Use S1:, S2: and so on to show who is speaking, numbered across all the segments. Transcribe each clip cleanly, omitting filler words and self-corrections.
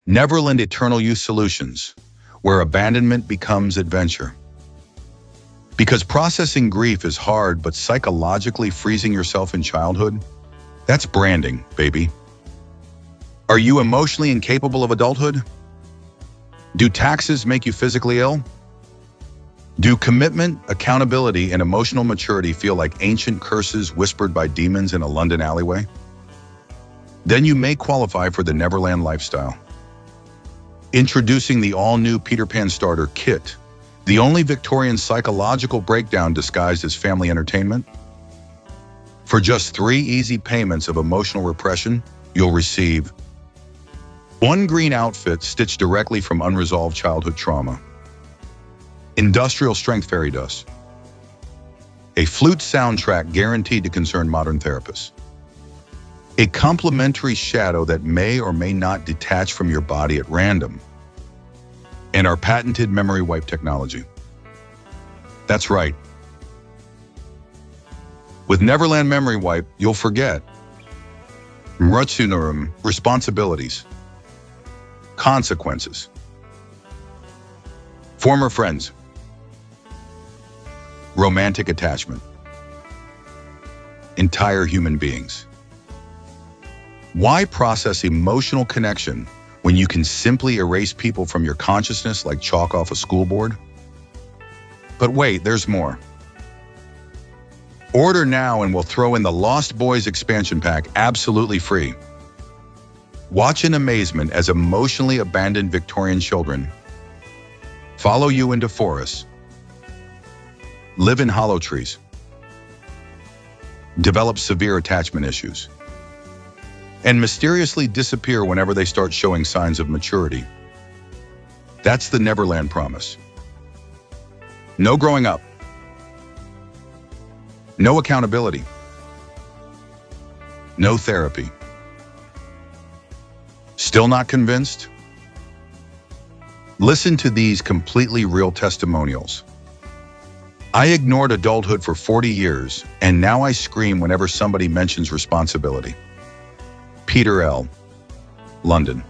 S1: Neverland Eternal Youth Solutions, where abandonment becomes adventure. Because processing grief is hard, but psychologically freezing yourself in childhood, that's branding, baby. Are you emotionally incapable of adulthood? Do taxes make you physically ill? Do commitment, accountability, and emotional maturity feel like ancient curses whispered by demons in a London alleyway? Then you may qualify for the Neverland lifestyle. Introducing the all-new Peter Pan Starter Kit, the only Victorian psychological breakdown disguised as family entertainment. For just 3 easy payments of emotional repression, you'll receive 1 green outfit stitched directly from unresolved childhood trauma, industrial strength fairy dust, a flute soundtrack guaranteed to concern modern therapists, a complimentary shadow that may or may not detach from your body at random, and our patented memory wipe technology. That's right. With Neverland Memory Wipe, you'll forget Mrutsunurum, responsibilities, consequences, former friends, romantic attachment, entire human beings. Why process emotional connection when you can simply erase people from your consciousness like chalk off a school board? But wait, there's more. Order now and we'll throw in the Lost Boys expansion pack absolutely free. Watch in amazement as emotionally abandoned Victorian children follow you into forests, live in hollow trees, develop severe attachment issues, and mysteriously disappear whenever they start showing signs of maturity. That's the Neverland promise. No growing up. No accountability. No therapy. Still not convinced? Listen to these completely real testimonials. I ignored adulthood for 40 years, and now I scream whenever somebody mentions responsibility. Peter L., London.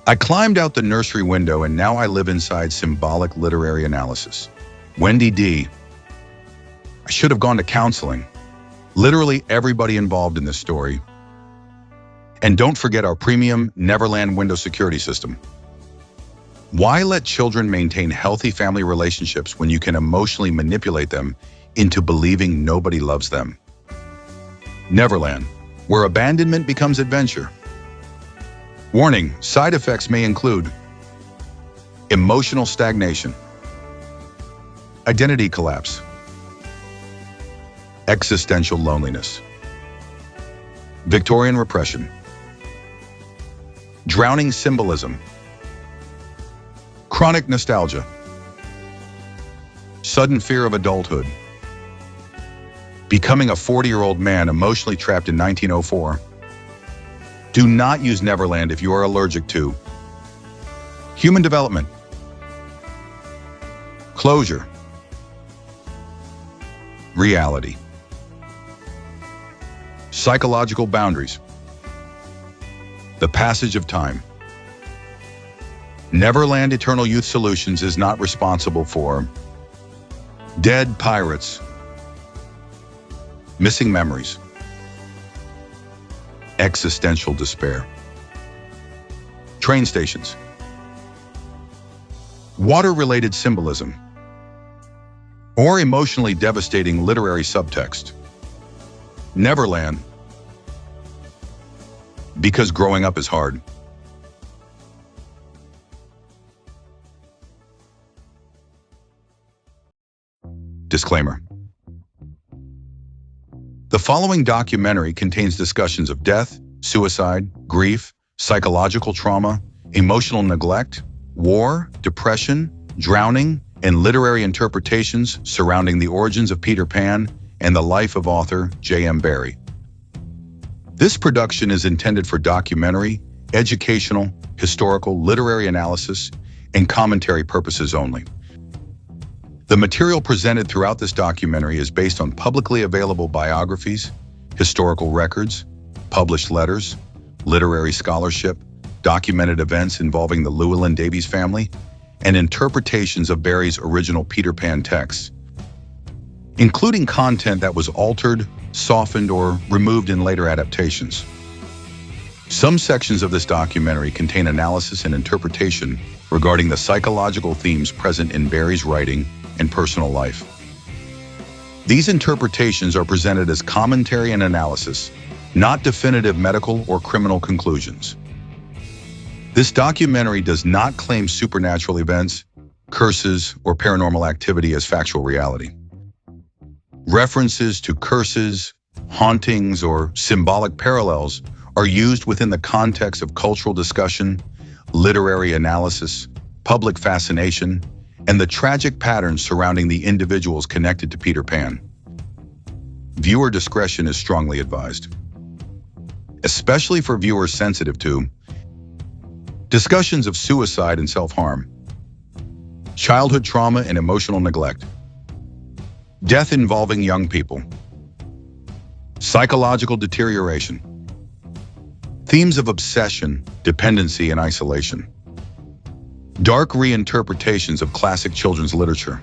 S1: I climbed out the nursery window and now I live inside symbolic literary analysis. Wendy D. I should have gone to counseling. Literally everybody involved in this story. And don't forget our premium Neverland window security system. Why let children maintain healthy family relationships when you can emotionally manipulate them into believing nobody loves them? Neverland, where abandonment becomes adventure. Warning, side effects may include emotional stagnation, identity collapse, existential loneliness, Victorian repression, drowning symbolism, chronic nostalgia, sudden fear of adulthood, becoming a 40-year-old man emotionally trapped in 1904. Do not use Neverland if you are allergic to human development, closure, reality, psychological boundaries, the passage of time. Neverland Eternal Youth Solutions is not responsible for dead pirates, missing memories, existential despair, train stations, water-related symbolism, or emotionally devastating literary subtext. Neverland, because growing up is hard. Disclaimer. The following documentary contains discussions of death, suicide, grief, psychological trauma, emotional neglect, war, depression, drowning, and literary interpretations surrounding the origins of Peter Pan and the life of author J.M. Barrie. This production is intended for documentary, educational, historical, literary analysis, and commentary purposes only. The material presented throughout this documentary is based on publicly available biographies, historical records, published letters, literary scholarship, documented events involving the Llewellyn Davies family, and interpretations of Barrie's original Peter Pan texts, including content that was altered, softened, or removed in later adaptations. Some sections of this documentary contain analysis and interpretation regarding the psychological themes present in Barrie's writing and personal life. These interpretations are presented as commentary and analysis, not definitive medical or criminal conclusions. This documentary does not claim supernatural events, curses, or paranormal activity as factual reality. References to curses, hauntings, or symbolic parallels are used within the context of cultural discussion, literary analysis, public fascination, and the tragic patterns surrounding the individuals connected to Peter Pan. Viewer discretion is strongly advised, especially for viewers sensitive to discussions of suicide and self-harm, childhood trauma and emotional neglect, death involving young people, psychological deterioration, themes of obsession, dependency, and isolation, dark reinterpretations of classic children's literature.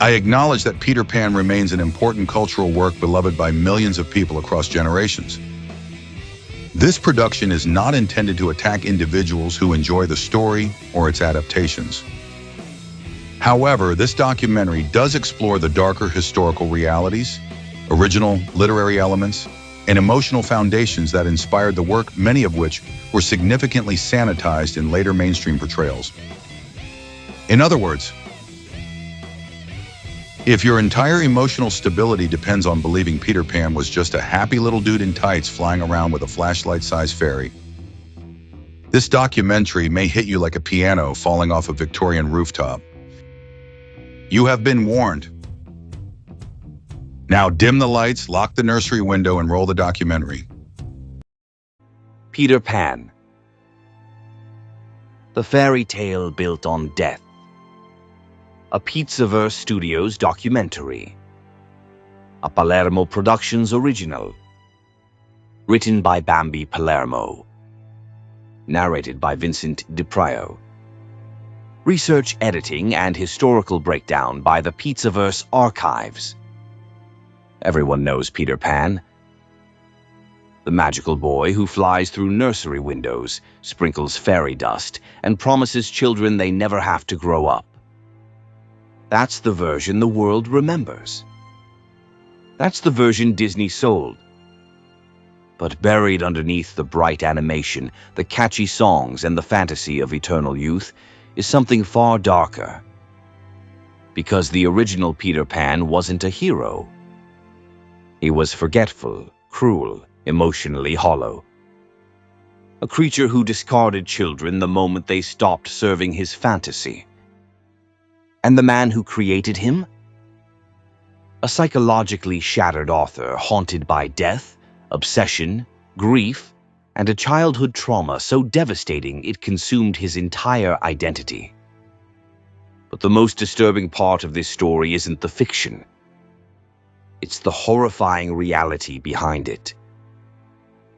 S1: I acknowledge that Peter Pan remains an important cultural work beloved by millions of people across generations. This production is not intended to attack individuals who enjoy the story or its adaptations. However, this documentary does explore the darker historical realities, original literary elements, and emotional foundations that inspired the work, many of which were significantly sanitized in later mainstream portrayals. In other words, if your entire emotional stability depends on believing Peter Pan was just a happy little dude in tights flying around with a flashlight-sized fairy, this documentary may hit you like a piano falling off a Victorian rooftop. You have been warned. Now dim the lights, lock the nursery window, and roll the documentary.
S2: Peter Pan. The fairy tale built on death. A Pizzaverse Studios documentary. A Palermo Productions original. Written by Bambi Palermo. Narrated by Vincent DiPrio. Research, editing, and historical breakdown by the Pizzaverse Archives. Everyone knows Peter Pan. The magical boy who flies through nursery windows, sprinkles fairy dust, and promises children they never have to grow up. That's the version the world remembers. That's the version Disney sold. But buried underneath the bright animation, the catchy songs, and the fantasy of eternal youth is something far darker. Because the original Peter Pan wasn't a hero. He was forgetful, cruel, emotionally hollow. A creature who discarded children the moment they stopped serving his fantasy. And the man who created him? A psychologically shattered author haunted by death, obsession, grief, and a childhood trauma so devastating it consumed his entire identity. But the most disturbing part of this story isn't the fiction. It's the horrifying reality behind it.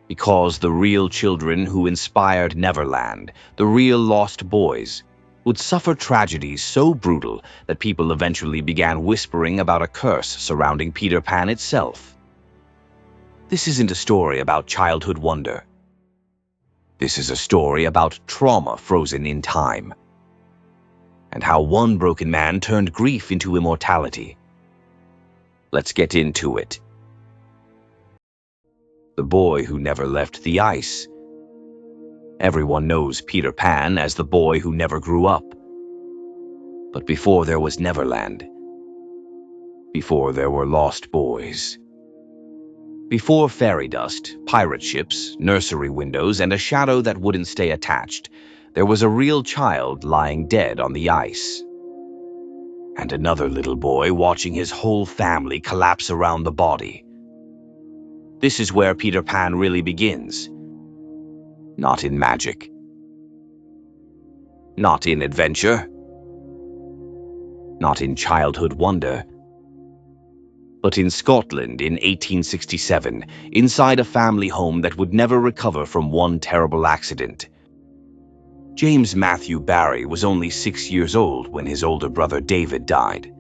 S2: Because the real children who inspired Neverland, the real lost boys, would suffer tragedies so brutal that people eventually began whispering about a curse surrounding Peter Pan itself. This isn't a story about childhood wonder. This is a story about trauma frozen in time, and how one broken man turned grief into immortality. Let's get into it. The boy who never left the ice. Everyone knows Peter Pan as the boy who never grew up. But before there was Neverland, before there were lost boys, before fairy dust, pirate ships, nursery windows, and a shadow that wouldn't stay attached, there was a real child lying dead on the ice. And another little boy watching his whole family collapse around the body. This is where Peter Pan really begins. Not in magic. Not in adventure. Not in childhood wonder. but in Scotland in 1867, inside a family home that would never recover from one terrible accident. James Matthew Barrie was only 6 years old when his older brother David died.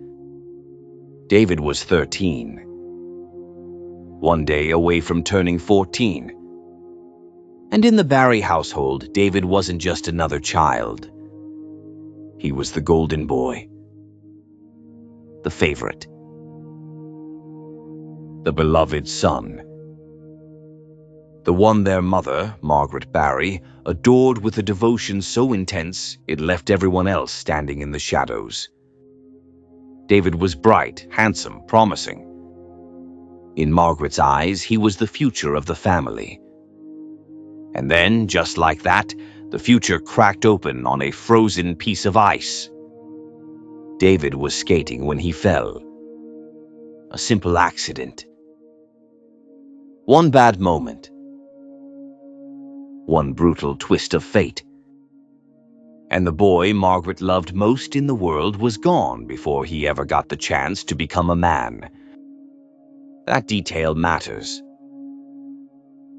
S2: David was 13, one day away from turning 14. And in the Barrie household, David wasn't just another child. He was the golden boy, the favorite, the beloved son, the one their mother, Margaret Barrie, adored with a devotion so intense it left everyone else standing in the shadows. David was bright, handsome, promising. In Margaret's eyes, he was the future of the family. And then, just like that, the future cracked open on a frozen piece of ice. David was skating when he fell. A simple accident. One bad moment. One brutal twist of fate. And the boy Margaret loved most in the world was gone before he ever got the chance to become a man. That detail matters.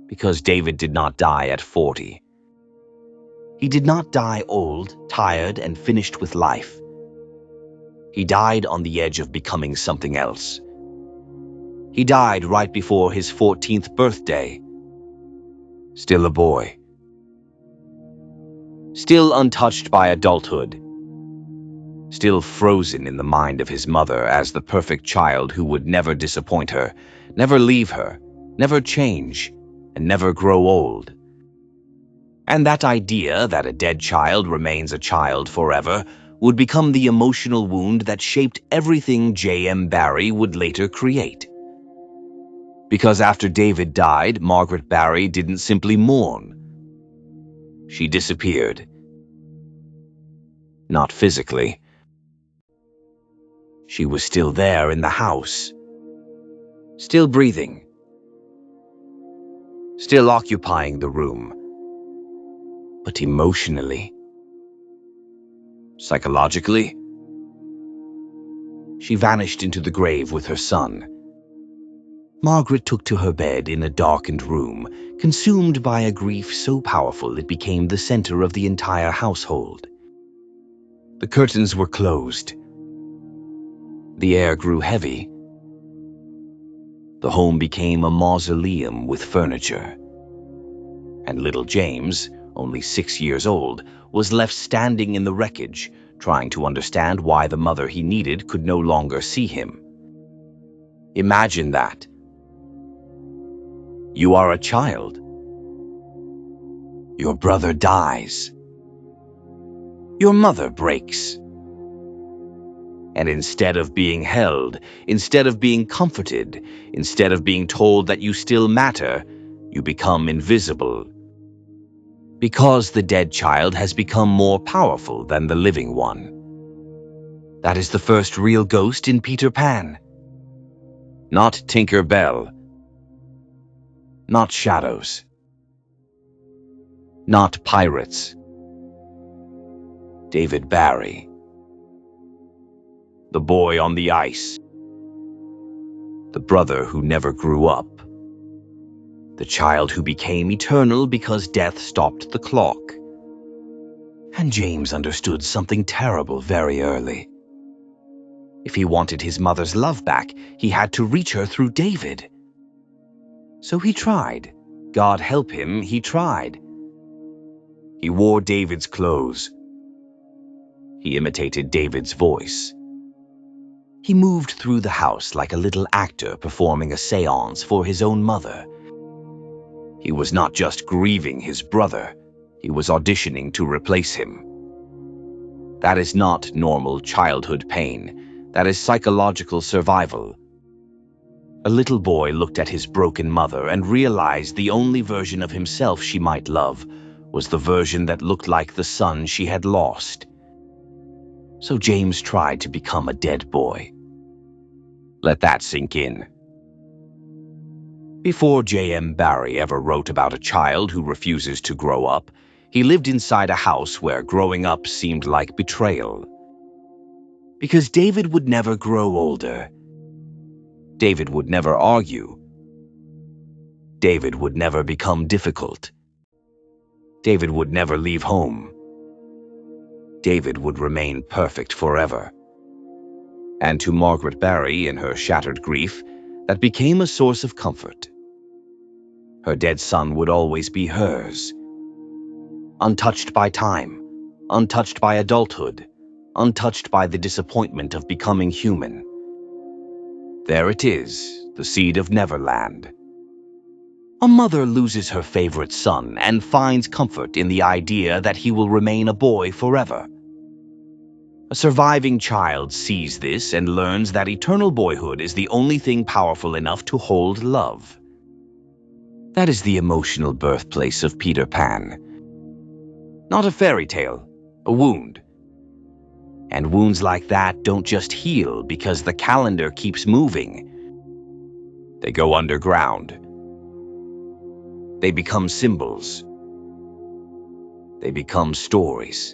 S2: Because David did not die at 40. He did not die old, tired, and finished with life. He died on the edge of becoming something else. He died right before his 14th birthday. Still a boy. Still untouched by adulthood. Still frozen in the mind of his mother as the perfect child who would never disappoint her, never leave her, never change, and never grow old. And that idea that a dead child remains a child forever would become the emotional wound that shaped everything J.M. Barrie would later create. Because after David died, Margaret Barrie didn't simply mourn. She disappeared. Not physically. She was still there in the house. Still breathing. Still occupying the room. But emotionally, psychologically, she vanished into the grave with her son. Margaret took to her bed in a darkened room, consumed by a grief so powerful it became the center of the entire household. The curtains were closed. The air grew heavy. The home became a mausoleum with furniture. And little James, only 6 years old, was left standing in the wreckage, trying to understand why the mother he needed could no longer see him. Imagine that. You are a child. Your brother dies. Your mother breaks. And instead of being held, instead of being comforted, instead of being told that you still matter, you become invisible. Because the dead child has become more powerful than the living one. That is the first real ghost in Peter Pan. Not Tinker Bell. Not shadows. Not pirates. David Barrie. The boy on the ice. The brother who never grew up. The child who became eternal because death stopped the clock. And James understood something terrible very early. If he wanted his mother's love back, he had to reach her through David. So he tried. God help him, he tried. He wore David's clothes. He imitated David's voice. He moved through the house like a little actor performing a séance for his own mother. He was not just grieving his brother, he was auditioning to replace him. That is not normal childhood pain. That is psychological survival. A little boy looked at his broken mother and realized the only version of himself she might love was the version that looked like the son she had lost. So James tried to become a dead boy. Let that sink in. Before J.M. Barrie ever wrote about a child who refuses to grow up, he lived inside a house where growing up seemed like betrayal. Because David would never grow older. David would never argue. David would never become difficult. David would never leave home. David would remain perfect forever. And to Margaret Barrie, in her shattered grief, that became a source of comfort. Her dead son would always be hers. Untouched by time, untouched by adulthood, untouched by the disappointment of becoming human. There it is, the seed of Neverland. A mother loses her favorite son and finds comfort in the idea that he will remain a boy forever. A surviving child sees this and learns that eternal boyhood is the only thing powerful enough to hold love. That is the emotional birthplace of Peter Pan. Not a fairy tale, a wound. And wounds like that don't just heal because the calendar keeps moving. They go underground. They become symbols. They become stories.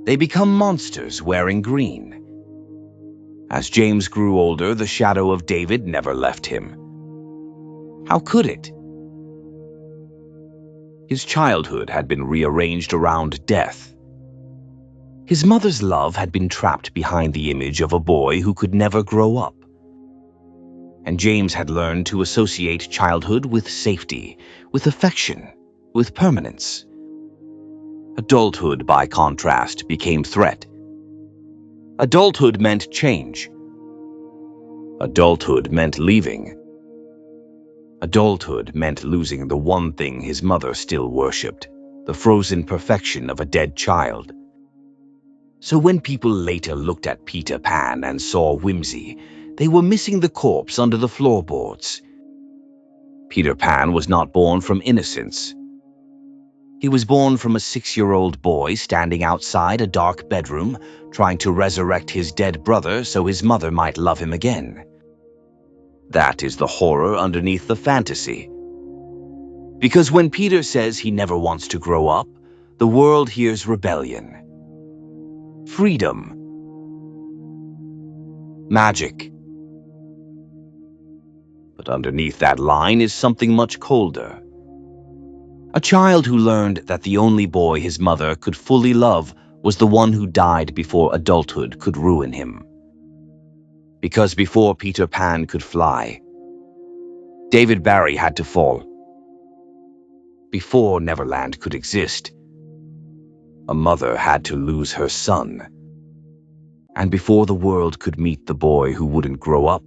S2: They become monsters wearing green. As James grew older, the shadow of David never left him. How could it? His childhood had been rearranged around death. His mother's love had been trapped behind the image of a boy who could never grow up. And James had learned to associate childhood with safety, with affection, with permanence. Adulthood, by contrast, became threat. Adulthood meant change. Adulthood meant leaving. Adulthood meant losing the one thing his mother still worshipped, the frozen perfection of a dead child. So when people later looked at Peter Pan and saw whimsy, they were missing the corpse under the floorboards. Peter Pan was not born from innocence. He was born from a 6-year-old boy standing outside a dark bedroom, trying to resurrect his dead brother so his mother might love him again. That is the horror underneath the fantasy. Because when Peter says he never wants to grow up, the world hears rebellion, freedom, magic. But underneath that line is something much colder. A child who learned that the only boy his mother could fully love was the one who died before adulthood could ruin him. Because before Peter Pan could fly, David Barrie had to fall. Before Neverland could exist, a mother had to lose her son. And before the world could meet the boy who wouldn't grow up,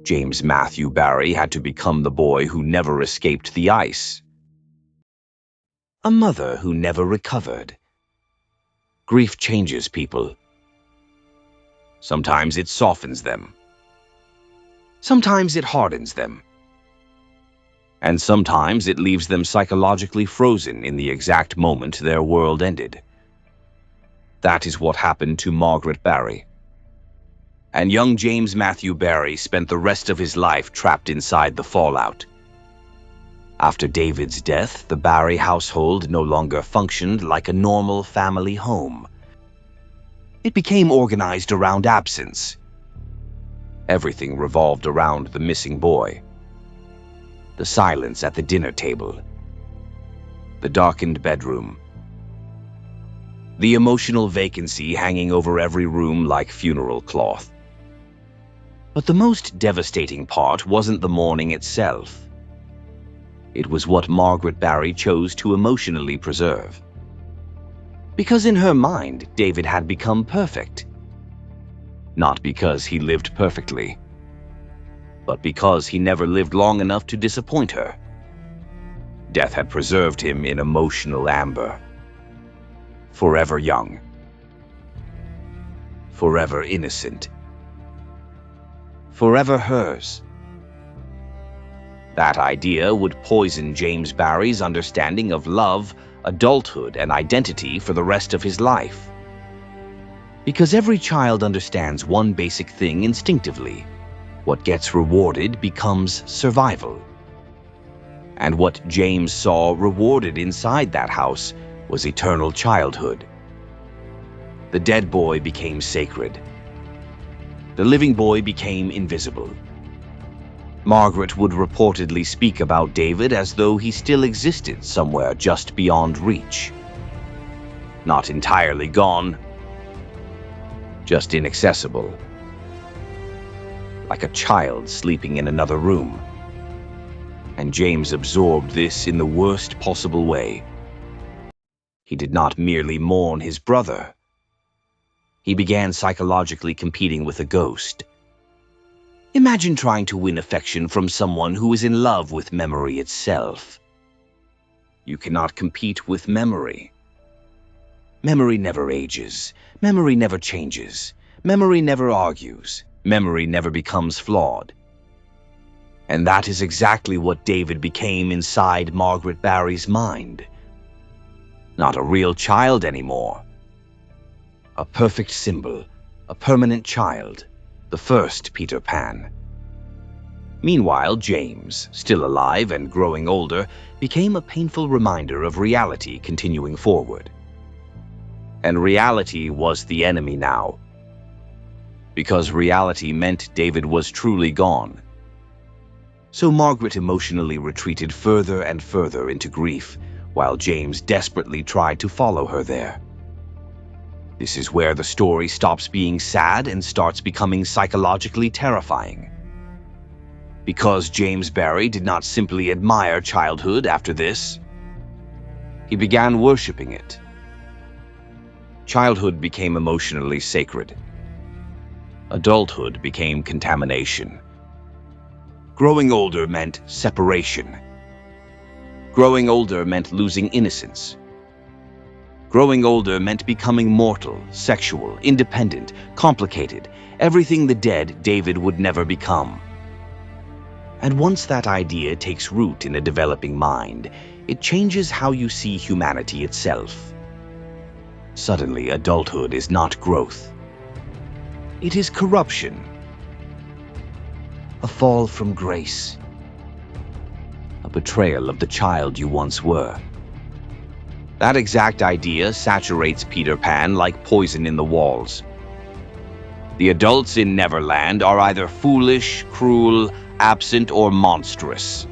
S2: James Matthew Barrie had to become the boy who never escaped the ice. A mother who never recovered. Grief changes people. Sometimes it softens them. Sometimes it hardens them. And sometimes it leaves them psychologically frozen in the exact moment their world ended. That is what happened to Margaret Barrie. And young James Matthew Barrie spent the rest of his life trapped inside the fallout. After David's death, the Barrie household no longer functioned like a normal family home. It became organized around absence. Everything revolved around the missing boy. The silence at the dinner table. The darkened bedroom. The emotional vacancy hanging over every room like funeral cloth. But the most devastating part wasn't the mourning itself. It was what Margaret Barrie chose to emotionally preserve. Because in her mind, David had become perfect. Not because he lived perfectly, but because he never lived long enough to disappoint her. Death had preserved him in emotional amber. Forever young. Forever innocent. Forever hers. That idea would poison James Barrie's understanding of love, adulthood, and identity for the rest of his life. Because every child understands one basic thing instinctively. What gets rewarded becomes survival. And what James saw rewarded inside that house was eternal childhood. The dead boy became sacred. The living boy became invisible. Margaret would reportedly speak about David as though he still existed somewhere just beyond reach. Not entirely gone, just inaccessible. Like a child sleeping in another room. And James absorbed this in the worst possible way. He did not merely mourn his brother. He began psychologically competing with a ghost. Imagine trying to win affection from someone who is in love with memory itself. You cannot compete with memory. Memory never ages. Memory never changes. Memory never argues. Memory never becomes flawed. And that is exactly what David became inside Margaret Barrie's mind. Not a real child anymore. A perfect symbol, a permanent child, the first Peter Pan. Meanwhile, James, still alive and growing older, became a painful reminder of reality continuing forward. And reality was the enemy now. Because reality meant David was truly gone. So Margaret emotionally retreated further and further into grief, while James desperately tried to follow her there. This is where the story stops being sad and starts becoming psychologically terrifying. Because James Barrie did not simply admire childhood after this, he began worshipping it. Childhood became emotionally sacred. Adulthood became contamination. Growing older meant separation. Growing older meant losing innocence. Growing older meant becoming mortal, sexual, independent, complicated, everything the dead David would never become. And once that idea takes root in a developing mind, it changes how you see humanity itself. Suddenly, adulthood is not growth. It is corruption. A fall from grace. A betrayal of the child you once were. That exact idea saturates Peter Pan like poison in the walls. The adults in Neverland are either foolish, cruel, absent, or monstrous.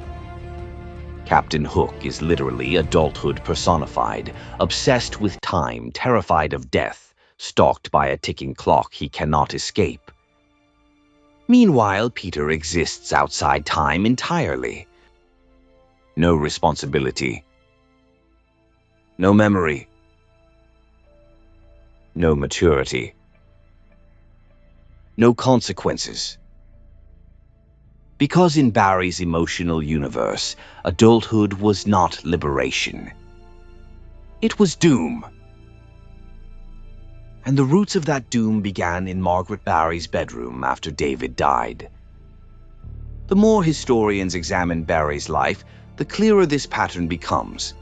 S2: Captain Hook is literally adulthood personified, obsessed with time, terrified of death, stalked by a ticking clock he cannot escape. Meanwhile, Peter exists outside time entirely. No responsibility. No memory. No maturity. No consequences. Because in Barrie's emotional universe, adulthood was not liberation. It was doom. And the roots of that doom began in Margaret Barrie's bedroom after David died. The more historians examine Barrie's life, the clearer this pattern becomes.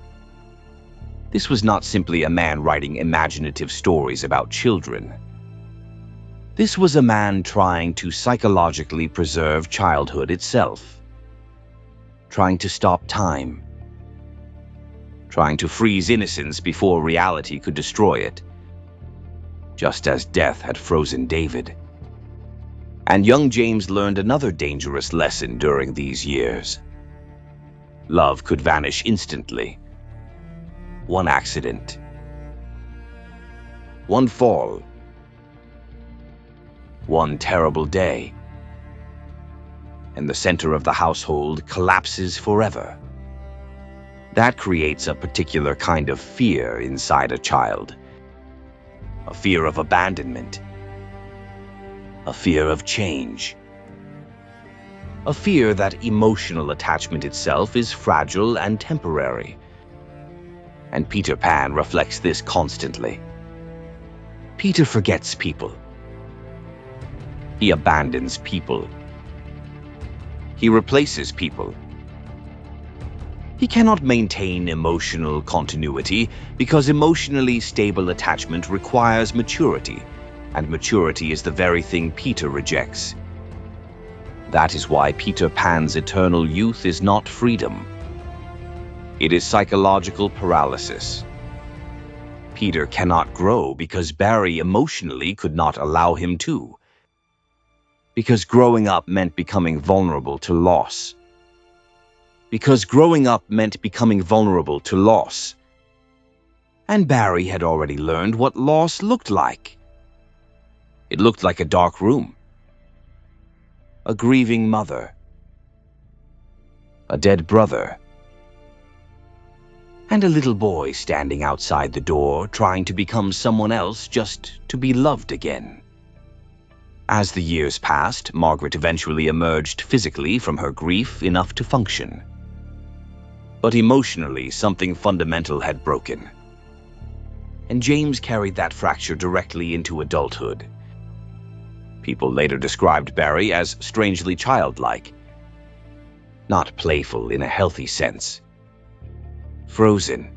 S2: This was not simply a man writing imaginative stories about children. This was a man trying to psychologically preserve childhood itself. Trying to stop time. Trying to freeze innocence before reality could destroy it. Just as death had frozen David. And young James learned another dangerous lesson during these years. Love could vanish instantly. One accident. One fall. One terrible day. And the center of the household collapses forever. That creates a particular kind of fear inside a child. A fear of abandonment. A fear of change. A fear that emotional attachment itself is fragile and temporary. And Peter Pan reflects this constantly. Peter forgets people. He abandons people. He replaces people. He cannot maintain emotional continuity because emotionally stable attachment requires maturity, and maturity is the very thing Peter rejects. That is why Peter Pan's eternal youth is not freedom. It is psychological paralysis. Peter cannot grow because Barrie emotionally could not allow him to. Because growing up meant becoming vulnerable to loss. Because growing up meant becoming vulnerable to loss. And Barrie had already learned what loss looked like. It looked like a dark room, a grieving mother, a dead brother, and a little boy standing outside the door trying to become someone else just to be loved again. As the years passed, Margaret eventually emerged physically from her grief enough to function. But emotionally, something fundamental had broken. And James carried that fracture directly into adulthood. People later described Barrie as strangely childlike. Not playful in a healthy sense. Frozen.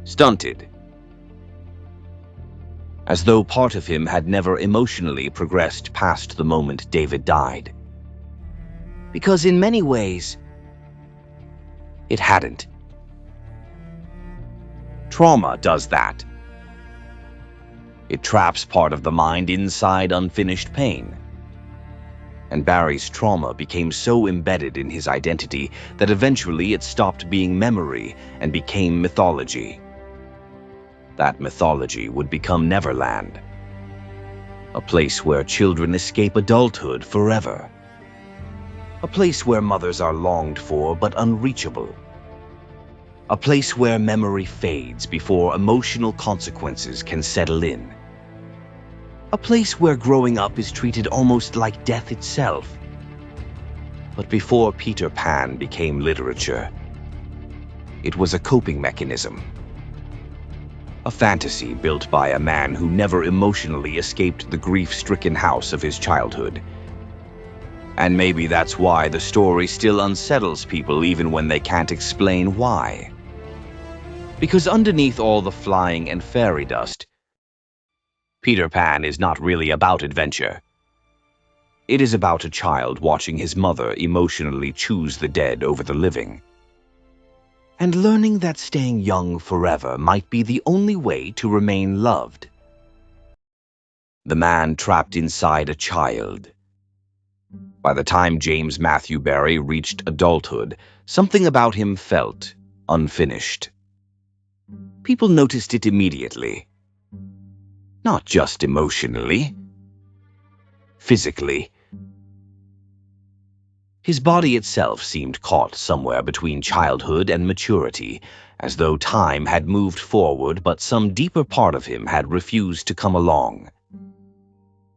S2: Stunted. As though part of him had never emotionally progressed past the moment David died. Because in many ways, it hadn't. Trauma does that. It traps part of the mind inside unfinished pain. And Barrie's trauma became so embedded in his identity that eventually it stopped being memory and became mythology. That mythology would become Neverland, a place where children escape adulthood forever, a place where mothers are longed for but unreachable, a place where memory fades before emotional consequences can settle in, a place where growing up is treated almost like death itself. But before Peter Pan became literature, it was a coping mechanism. A fantasy built by a man who never emotionally escaped the grief-stricken house of his childhood. And maybe that's why the story still unsettles people even when they can't explain why. Because underneath all the flying and fairy dust, Peter Pan is not really about adventure. It is about a child watching his mother emotionally choose the dead over the living. And learning that staying young forever might be the only way to remain loved. The man trapped inside a child. By the time James Matthew Barrie reached adulthood, something about him felt unfinished. People noticed it immediately. Not just emotionally. Physically. His body itself seemed caught somewhere between childhood and maturity, as though time had moved forward but some deeper part of him had refused to come along.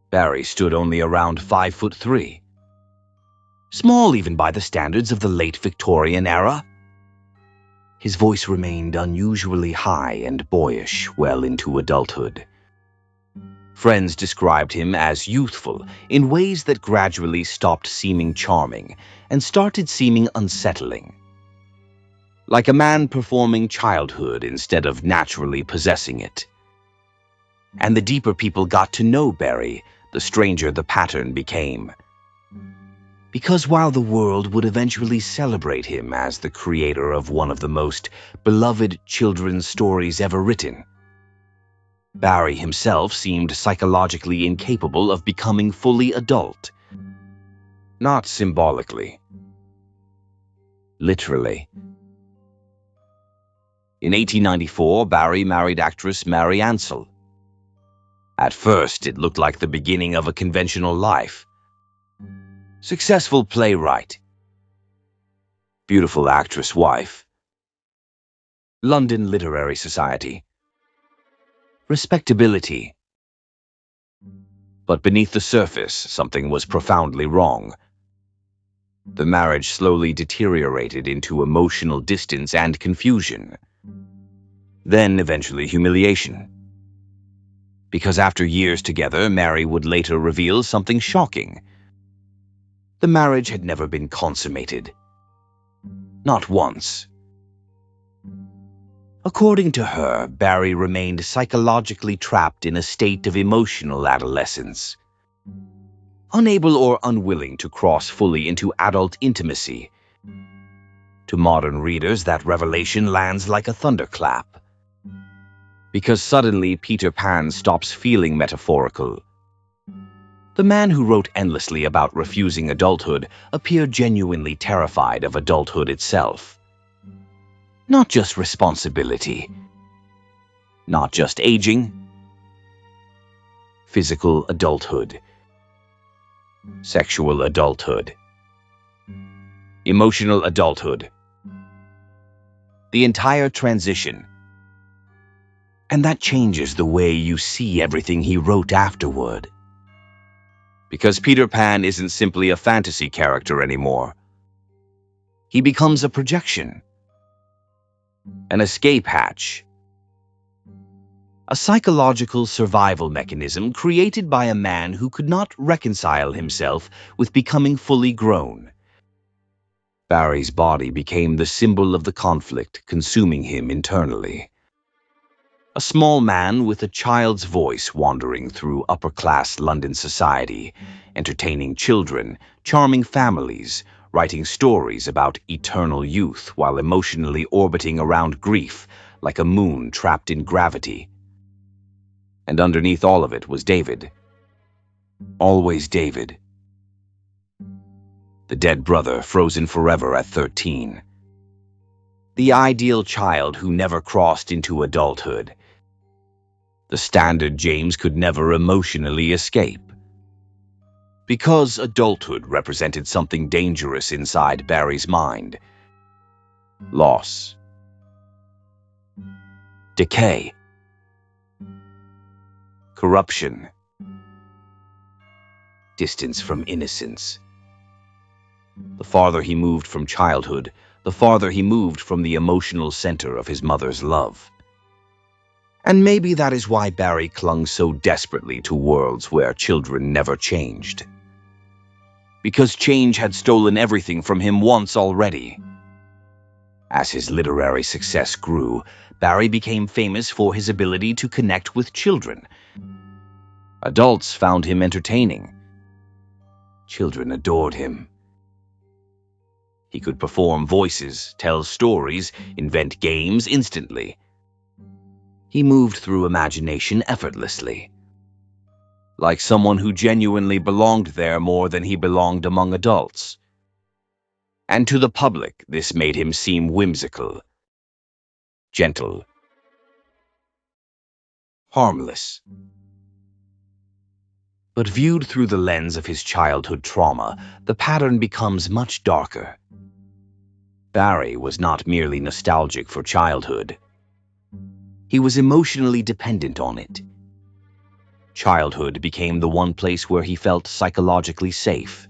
S2: Barrie stood only around 5'3". Small even by the standards of the late Victorian era. His voice remained unusually high and boyish well into adulthood. Friends described him as youthful in ways that gradually stopped seeming charming and started seeming unsettling. Like a man performing childhood instead of naturally possessing it. And the deeper people got to know Barrie, the stranger the pattern became. Because while the world would eventually celebrate him as the creator of one of the most beloved children's stories ever written, Barrie himself seemed psychologically incapable of becoming fully adult. Not symbolically. Literally. In 1894, Barrie married actress Mary Ansell. At first, it looked like the beginning of a conventional life. Successful playwright. Beautiful actress wife. London Literary Society. Respectability. But beneath the surface, something was profoundly wrong. The marriage slowly deteriorated into emotional distance and confusion. Then, eventually, humiliation. Because after years together, Mary would later reveal something shocking. The marriage had never been consummated. Not once. According to her, Barrie remained psychologically trapped in a state of emotional adolescence. Unable or unwilling to cross fully into adult intimacy. To modern readers, that revelation lands like a thunderclap. Because suddenly Peter Pan stops feeling metaphorical. The man who wrote endlessly about refusing adulthood appeared genuinely terrified of adulthood itself. Not just responsibility, not just aging, physical adulthood, sexual adulthood, emotional adulthood, the entire transition. And that changes the way you see everything he wrote afterward. Because Peter Pan isn't simply a fantasy character anymore. He becomes a projection, an escape hatch, a psychological survival mechanism created by a man who could not reconcile himself with becoming fully grown. Barrie's body became the symbol of the conflict consuming him internally. A small man with a child's voice wandering through upper-class London society, entertaining children, charming families, writing stories about eternal youth while emotionally orbiting around grief like a moon trapped in gravity. And underneath all of it was David. Always David. The dead brother frozen forever at 13. The ideal child who never crossed into adulthood. The standard James could never emotionally escape. Because adulthood represented something dangerous inside Barrie's mind. Loss. Decay. Corruption. Distance from innocence. The farther he moved from childhood, the farther he moved from the emotional center of his mother's love. And maybe that is why Barrie clung so desperately to worlds where children never changed. Because change had stolen everything from him once already. As his literary success grew, Barrie became famous for his ability to connect with children. Adults found him entertaining. Children adored him. He could perform voices, tell stories, invent games instantly. He moved through imagination effortlessly, like someone who genuinely belonged there more than he belonged among adults. And to the public, this made him seem whimsical, gentle, harmless. But viewed through the lens of his childhood trauma, the pattern becomes much darker. Barrie was not merely nostalgic for childhood. He was emotionally dependent on it. Childhood became the one place where he felt psychologically safe.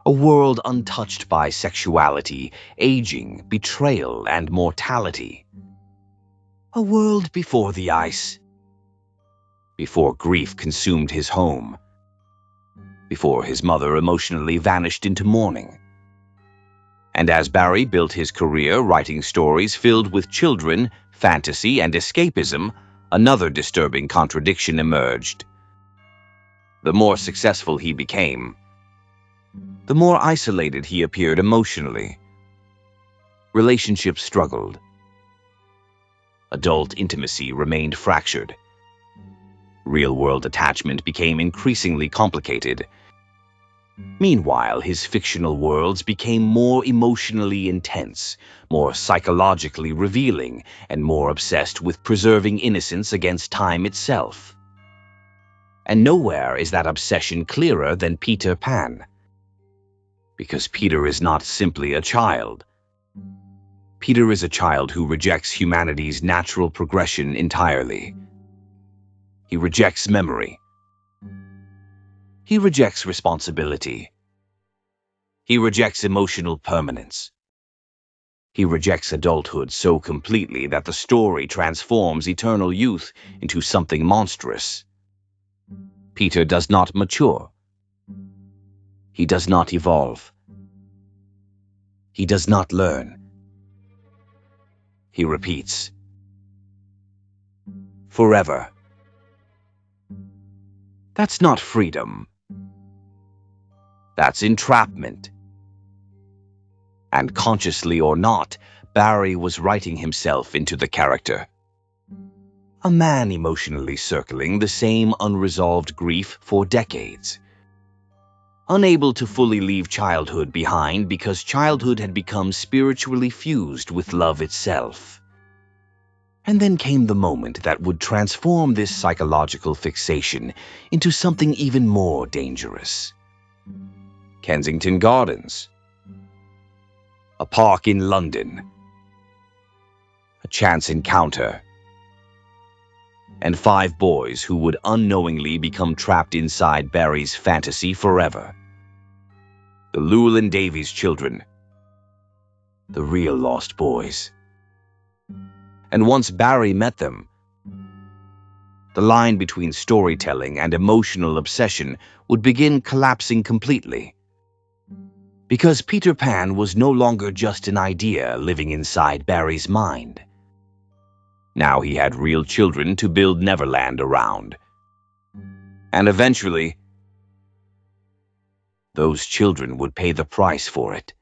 S2: A world untouched by sexuality, aging, betrayal, and mortality. A world before the ice. Before grief consumed his home. Before his mother emotionally vanished into mourning. And as Barrie built his career writing stories filled with children, fantasy, and escapism, another disturbing contradiction emerged. The more successful he became, the more isolated he appeared emotionally. Relationships struggled. Adult intimacy remained fractured. Real-world attachment became increasingly complicated. Meanwhile, his fictional worlds became more emotionally intense, more psychologically revealing, and more obsessed with preserving innocence against time itself. And nowhere is that obsession clearer than Peter Pan. Because Peter is not simply a child. Peter is a child who rejects humanity's natural progression entirely. He rejects memory. He rejects responsibility. He rejects emotional permanence. He rejects adulthood so completely that the story transforms eternal youth into something monstrous. Peter does not mature. He does not evolve. He does not learn. He repeats. Forever. That's not freedom. That's entrapment. And consciously or not, Barrie was writing himself into the character. A man emotionally circling the same unresolved grief for decades. Unable to fully leave childhood behind because childhood had become spiritually fused with love itself. And then came the moment that would transform this psychological fixation into something even more dangerous. Kensington Gardens. A park in London. A chance encounter. And 5 boys who would unknowingly become trapped inside Barrie's fantasy forever. The Llewellyn Davies children. The real lost boys. And once Barrie met them, the line between storytelling and emotional obsession would begin collapsing completely. Because Peter Pan was no longer just an idea living inside Barrie's mind. Now he had real children to build Neverland around. And eventually, those children would pay the price for it.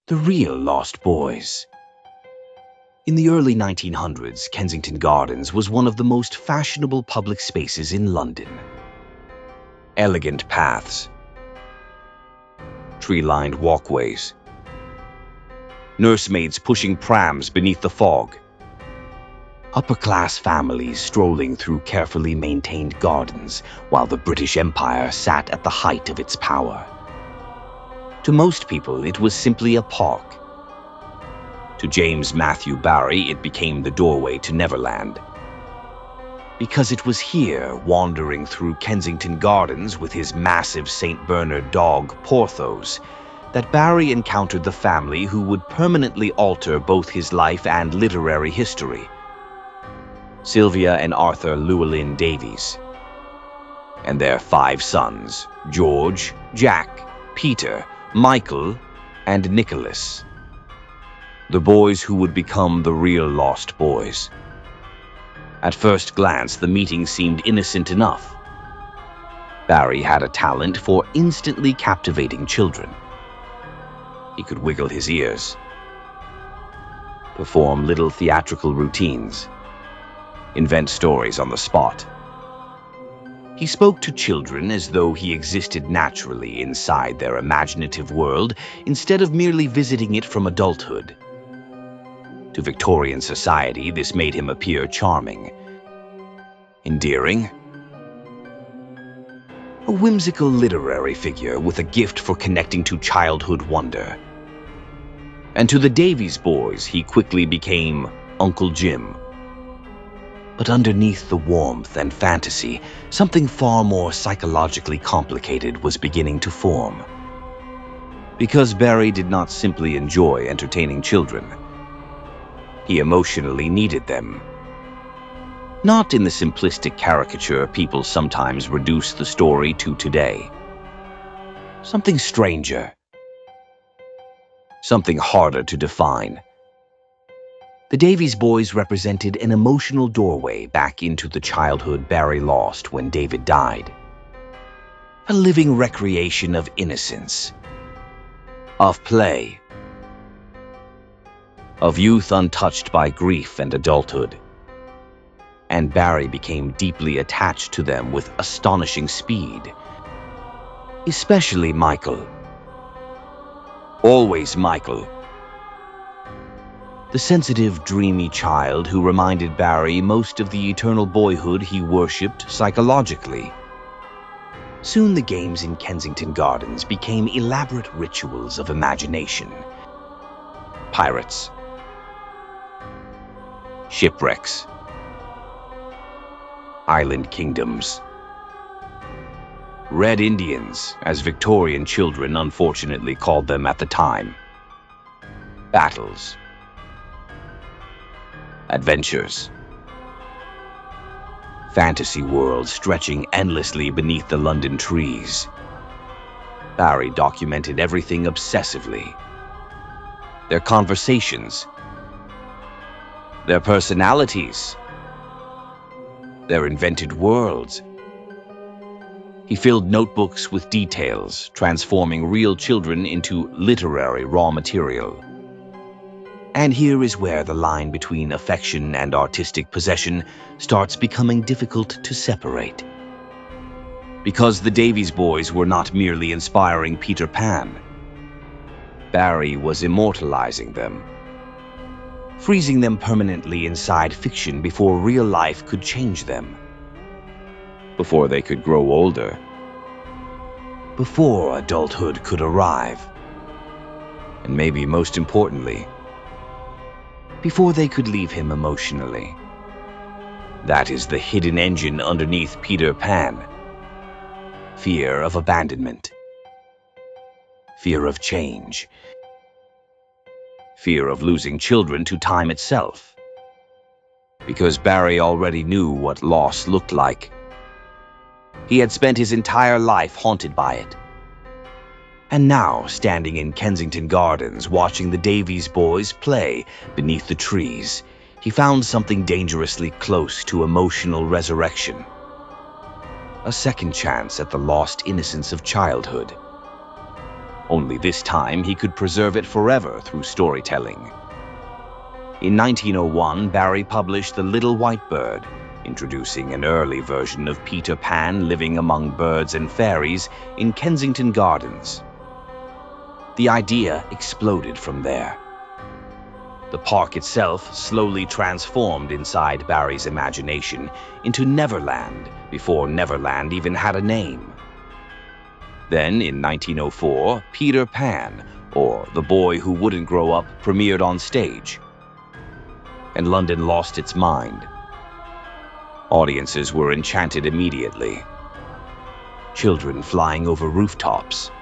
S2: The real lost boys. In the early 1900s, Kensington Gardens was one of the most fashionable public spaces in London. Elegant paths, tree-lined walkways, nursemaids pushing prams beneath the fog, upper-class families strolling through carefully maintained gardens while the British Empire sat at the height of its power. To most people, it was simply a park. To James Matthew Barrie, it became the doorway to Neverland. Because it was here, wandering through Kensington Gardens with his massive St. Bernard dog, Porthos, that Barrie encountered the family who would permanently alter both his life and literary history. Sylvia and Arthur Llewellyn Davies. And their 5 sons, George, Jack, Peter, Michael, and Nicholas. The boys who would become the real lost boys. At first glance, the meeting seemed innocent enough. Barrie had a talent for instantly captivating children. He could wiggle his ears, perform little theatrical routines, invent stories on the spot. He spoke to children as though he existed naturally inside their imaginative world instead of merely visiting it from adulthood. To Victorian society, this made him appear charming, endearing, a whimsical literary figure with a gift for connecting to childhood wonder. And to the Davies boys, he quickly became Uncle Jim. But underneath the warmth and fantasy, something far more psychologically complicated was beginning to form. Because Barrie did not simply enjoy entertaining children. He emotionally needed them. Not in the simplistic caricature people sometimes reduce the story to today. Something stranger. Something harder to define. The Davies boys represented an emotional doorway back into the childhood Barrie lost when David died. A living recreation of innocence, of play, of youth untouched by grief and adulthood. And Barrie became deeply attached to them with astonishing speed. Especially Michael. Always Michael. The sensitive, dreamy child who reminded Barrie most of the eternal boyhood he worshipped psychologically. Soon the games in Kensington Gardens became elaborate rituals of imagination. Pirates. Shipwrecks. Island kingdoms. Red Indians, as Victorian children unfortunately called them at the time. Battles. Adventures. Fantasy worlds stretching endlessly beneath the London trees. Barrie documented everything obsessively. Their conversations. Their personalities. Their invented worlds. He filled notebooks with details, transforming real children into literary raw material. And here is where the line between affection and artistic possession starts becoming difficult to separate. Because the Davies boys were not merely inspiring Peter Pan, Barrie was immortalizing them, freezing them permanently inside fiction before real life could change them, before they could grow older, before adulthood could arrive, and maybe most importantly, before they could leave him emotionally. That is the hidden engine underneath Peter Pan. Fear of abandonment. Fear of change. Fear of losing children to time itself. Because Barrie already knew what loss looked like. He had spent his entire life haunted by it. And now, standing in Kensington Gardens, watching the Davies boys play beneath the trees, he found something dangerously close to emotional resurrection. A second chance at the lost innocence of childhood. Only this time he could preserve it forever through storytelling. In 1901, Barrie published The Little White Bird, introducing an early version of Peter Pan living among birds and fairies in Kensington Gardens. The idea exploded from there. The park itself slowly transformed inside Barrie's imagination into Neverland before Neverland even had a name. Then, in 1904, Peter Pan, or The Boy Who Wouldn't Grow Up, premiered on stage. And London lost its mind. Audiences were enchanted immediately. Children flying over rooftops.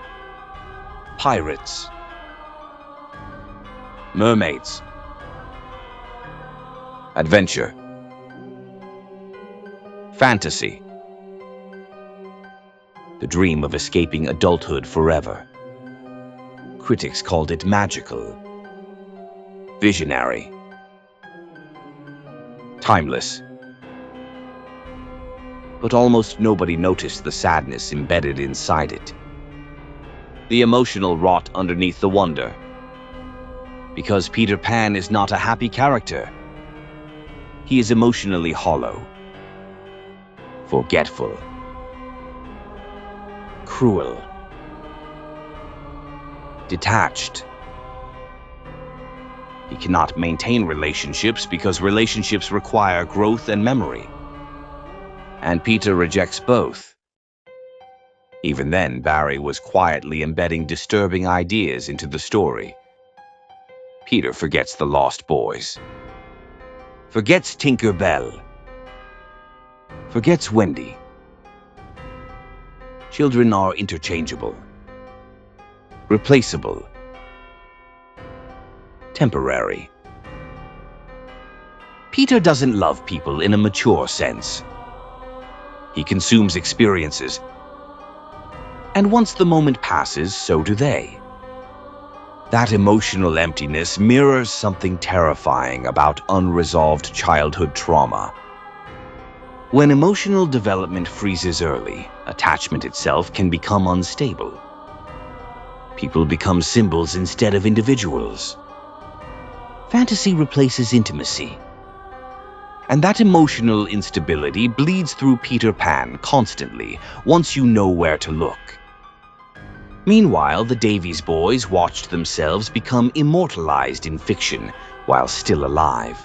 S2: Pirates. Mermaids. Adventure. Fantasy. The dream of escaping adulthood forever. Critics called it magical, visionary, timeless. But almost nobody noticed the sadness embedded inside it. The emotional rot underneath the wonder. Because Peter Pan is not a happy character. He is emotionally hollow, forgetful, cruel, detached. He cannot maintain relationships because relationships require growth and memory. And Peter rejects both. Even then, Barrie was quietly embedding disturbing ideas into the story. Peter forgets the lost boys. Forgets Tinker Bell. Forgets Wendy. Children are interchangeable. Replaceable. Temporary. Peter doesn't love people in a mature sense. He consumes experiences. And once the moment passes, so do they. That emotional emptiness mirrors something terrifying about unresolved childhood trauma. When emotional development freezes early, attachment itself can become unstable. People become symbols instead of individuals. Fantasy replaces intimacy. And that emotional instability bleeds through Peter Pan constantly, once you know where to look. Meanwhile, the Davies boys watched themselves become immortalized in fiction while still alive.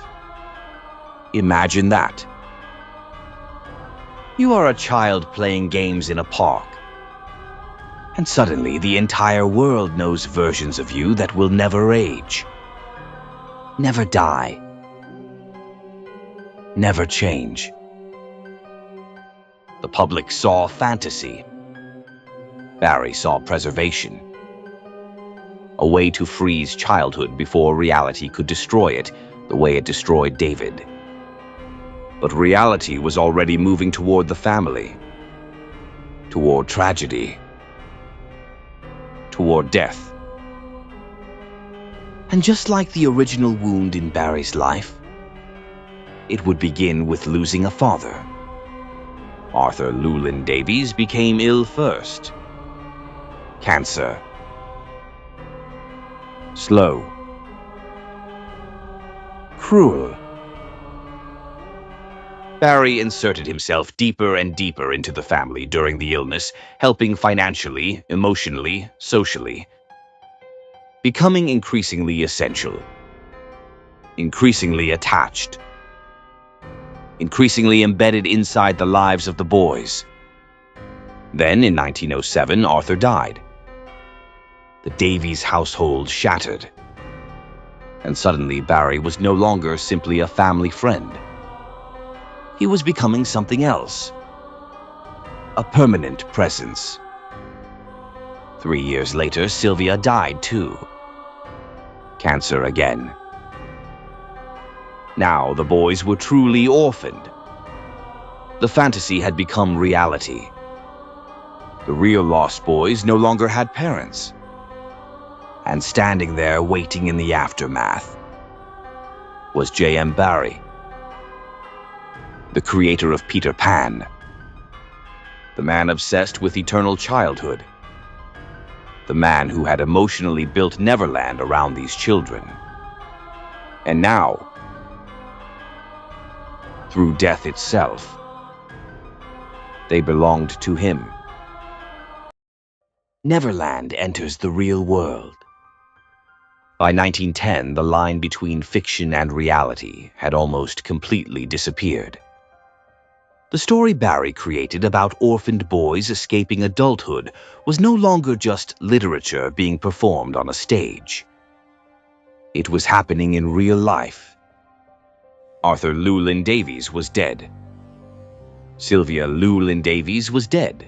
S2: Imagine that. You are a child playing games in a park. And suddenly, the entire world knows versions of you that will never age. Never die. Never change. The public saw fantasy. Barrie saw preservation. A way to freeze childhood before reality could destroy it, the way it destroyed David. But reality was already moving toward the family. Toward tragedy. Toward death. And just like the original wound in Barrie's life, it would begin with losing a father. Arthur Llewellyn Davies became ill first. Cancer. Slow. cruel. Barrie inserted himself deeper and deeper into the family during the illness, helping financially, emotionally, socially, becoming increasingly essential, increasingly attached, increasingly embedded inside the lives of the boys. Then, in 1907, Arthur died. The Davies household shattered. And suddenly, Barrie was no longer simply a family friend. He was becoming something else. A permanent presence. 3 years later, Sylvia died too. Cancer again. Now the boys were truly orphaned. The fantasy had become reality. The real Lost Boys no longer had parents. And standing there waiting in the aftermath was J.M. Barrie, the creator of Peter Pan, the man obsessed with eternal childhood, the man who had emotionally built Neverland around these children. And now, through death itself, they belonged to him. Neverland enters the real world. By 1910, the line between fiction and reality had almost completely disappeared. The story Barrie created about orphaned boys escaping adulthood was no longer just literature being performed on a stage. It was happening in real life. Arthur Llewellyn Davies was dead. Sylvia Llewellyn Davies was dead.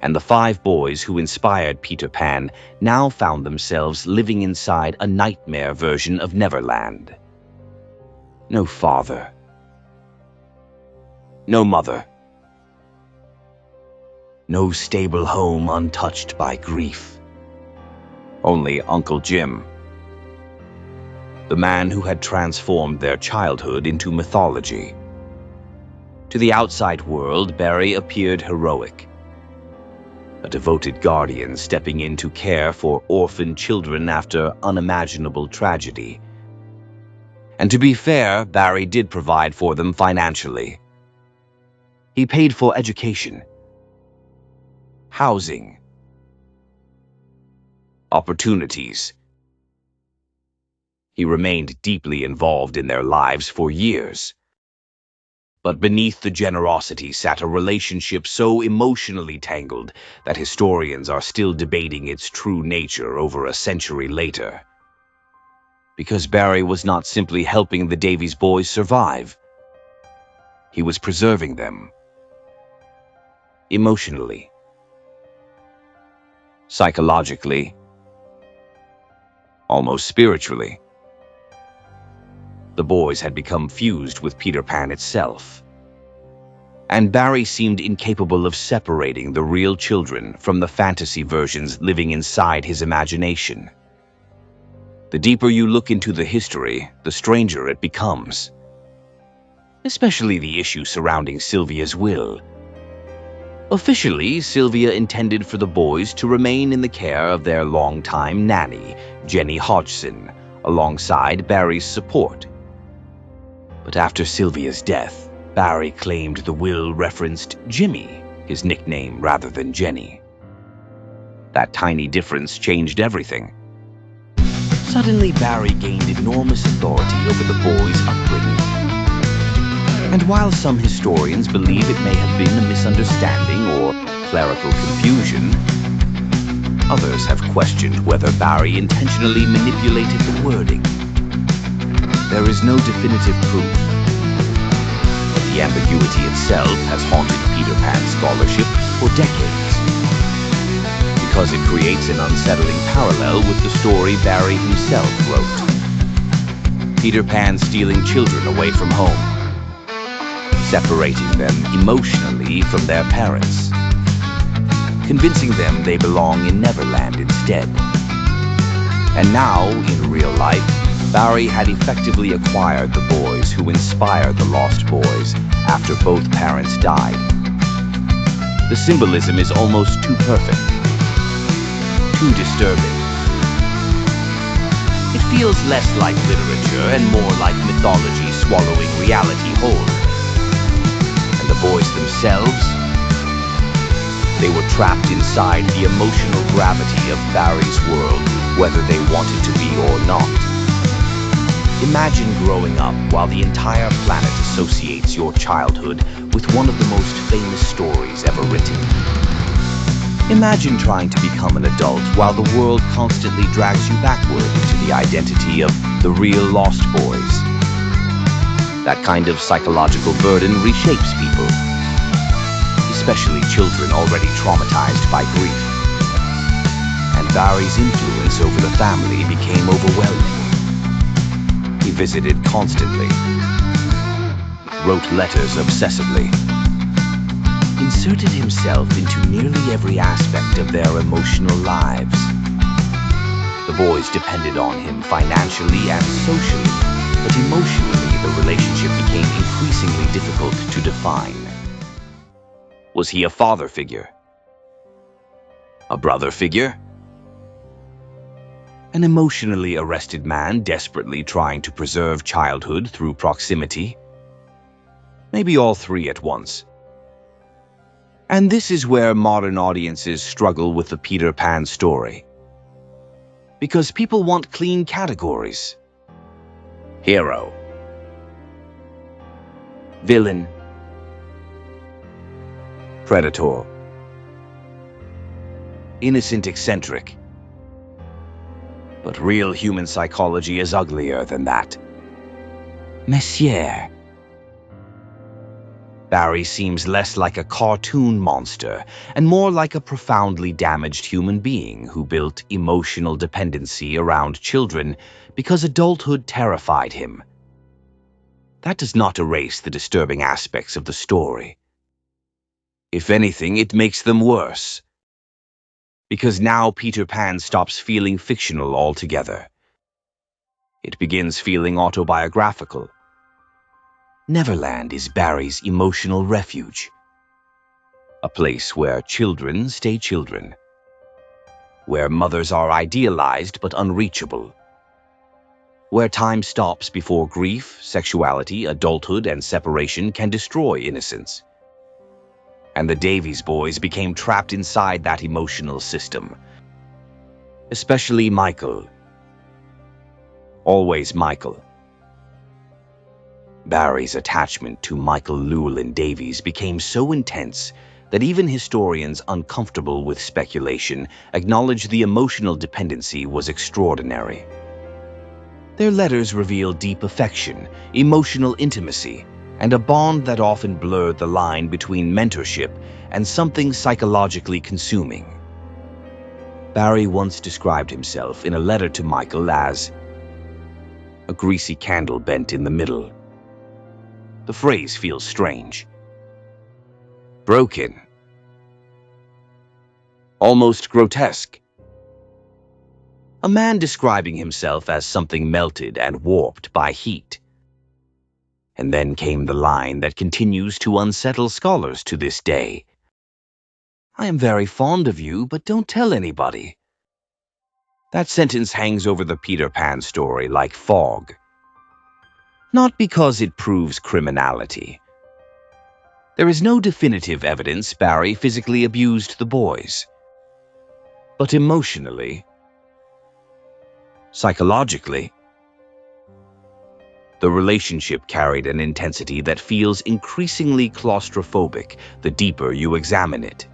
S2: And the 5 boys who inspired Peter Pan now found themselves living inside a nightmare version of Neverland. No father. No mother. No stable home untouched by grief. Only Uncle Jim, the man who had transformed their childhood into mythology. To the outside world, Barrie appeared heroic, a devoted guardian stepping in to care for orphaned children after unimaginable tragedy. And to be fair, Barrie did provide for them financially. He paid for education, housing, opportunities. He remained deeply involved in their lives for years. But beneath the generosity sat a relationship so emotionally tangled that historians are still debating its true nature over a century later. Because Barrie was not simply helping the Davies boys survive. He was preserving them. Emotionally. Psychologically. Almost spiritually. The boys had become fused with Peter Pan itself. And Barrie seemed incapable of separating the real children from the fantasy versions living inside his imagination. The deeper you look into the history, the stranger it becomes. Especially the issue surrounding Sylvia's will. Officially, Sylvia intended for the boys to remain in the care of their longtime nanny, Jenny Hodgson, alongside Barrie's support. But after Sylvia's death, Barrie claimed the will referenced Jimmy, his nickname, rather than Jenny. That tiny difference changed everything. Suddenly, Barrie gained enormous authority over the boys' upbringing. And while some historians believe it may have been a misunderstanding or clerical confusion, others have questioned whether Barrie intentionally manipulated the wording. There is no definitive proof, but the ambiguity itself has haunted Peter Pan's scholarship for decades, because it creates an unsettling parallel with the story Barrie himself wrote. Peter Pan stealing children away from home, separating them emotionally from their parents, convincing them they belong in Neverland instead. And now, in real life, Barrie had effectively acquired the boys who inspired the Lost Boys after both parents died. The symbolism is almost too perfect, too disturbing. It feels less like literature and more like mythology swallowing reality whole. And the boys themselves, they were trapped inside the emotional gravity of Barrie's world, whether they wanted to be or not. Imagine growing up while the entire planet associates your childhood with one of the most famous stories ever written. Imagine trying to become an adult while the world constantly drags you backward into the identity of the real Lost Boys. That kind of psychological burden reshapes people, especially children already traumatized by grief. And Barrie's influence over the family became overwhelming. He visited constantly, wrote letters obsessively, inserted himself into nearly every aspect of their emotional lives. The boys depended on him financially and socially, but emotionally the relationship became increasingly difficult to define. Was he a father figure? A brother figure? An emotionally arrested man desperately trying to preserve childhood through proximity? Maybe all three at once. And this is where modern audiences struggle with the Peter Pan story. Because people want clean categories. Hero. Villain. Predator. Innocent eccentric. But real human psychology is uglier than that. Messier. Barrie seems less like a cartoon monster and more like a profoundly damaged human being who built emotional dependency around children because adulthood terrified him. That does not erase the disturbing aspects of the story. If anything, it makes them worse. Because now Peter Pan stops feeling fictional altogether. It begins feeling autobiographical. Neverland is Barrie's emotional refuge. A place where children stay children. Where mothers are idealized but unreachable. Where time stops before grief, sexuality, adulthood, and separation can destroy innocence. And the Davies boys became trapped inside that emotional system. Especially Michael. Always Michael. Barrie's attachment to Michael Llewellyn Davies became so intense that even historians uncomfortable with speculation acknowledge the emotional dependency was extraordinary. Their letters reveal deep affection, emotional intimacy, and a bond that often blurred the line between mentorship and something psychologically consuming. Barrie once described himself in a letter to Michael as a greasy candle bent in the middle. The phrase feels strange. Broken. Almost grotesque. A man describing himself as something melted and warped by heat. And then came the line that continues to unsettle scholars to this day. I am very fond of you, but don't tell anybody. That sentence hangs over the Peter Pan story like fog. Not because it proves criminality. There is no definitive evidence Barrie physically abused the boys. But emotionally, psychologically, the relationship carried an intensity that feels increasingly claustrophobic the deeper you examine it.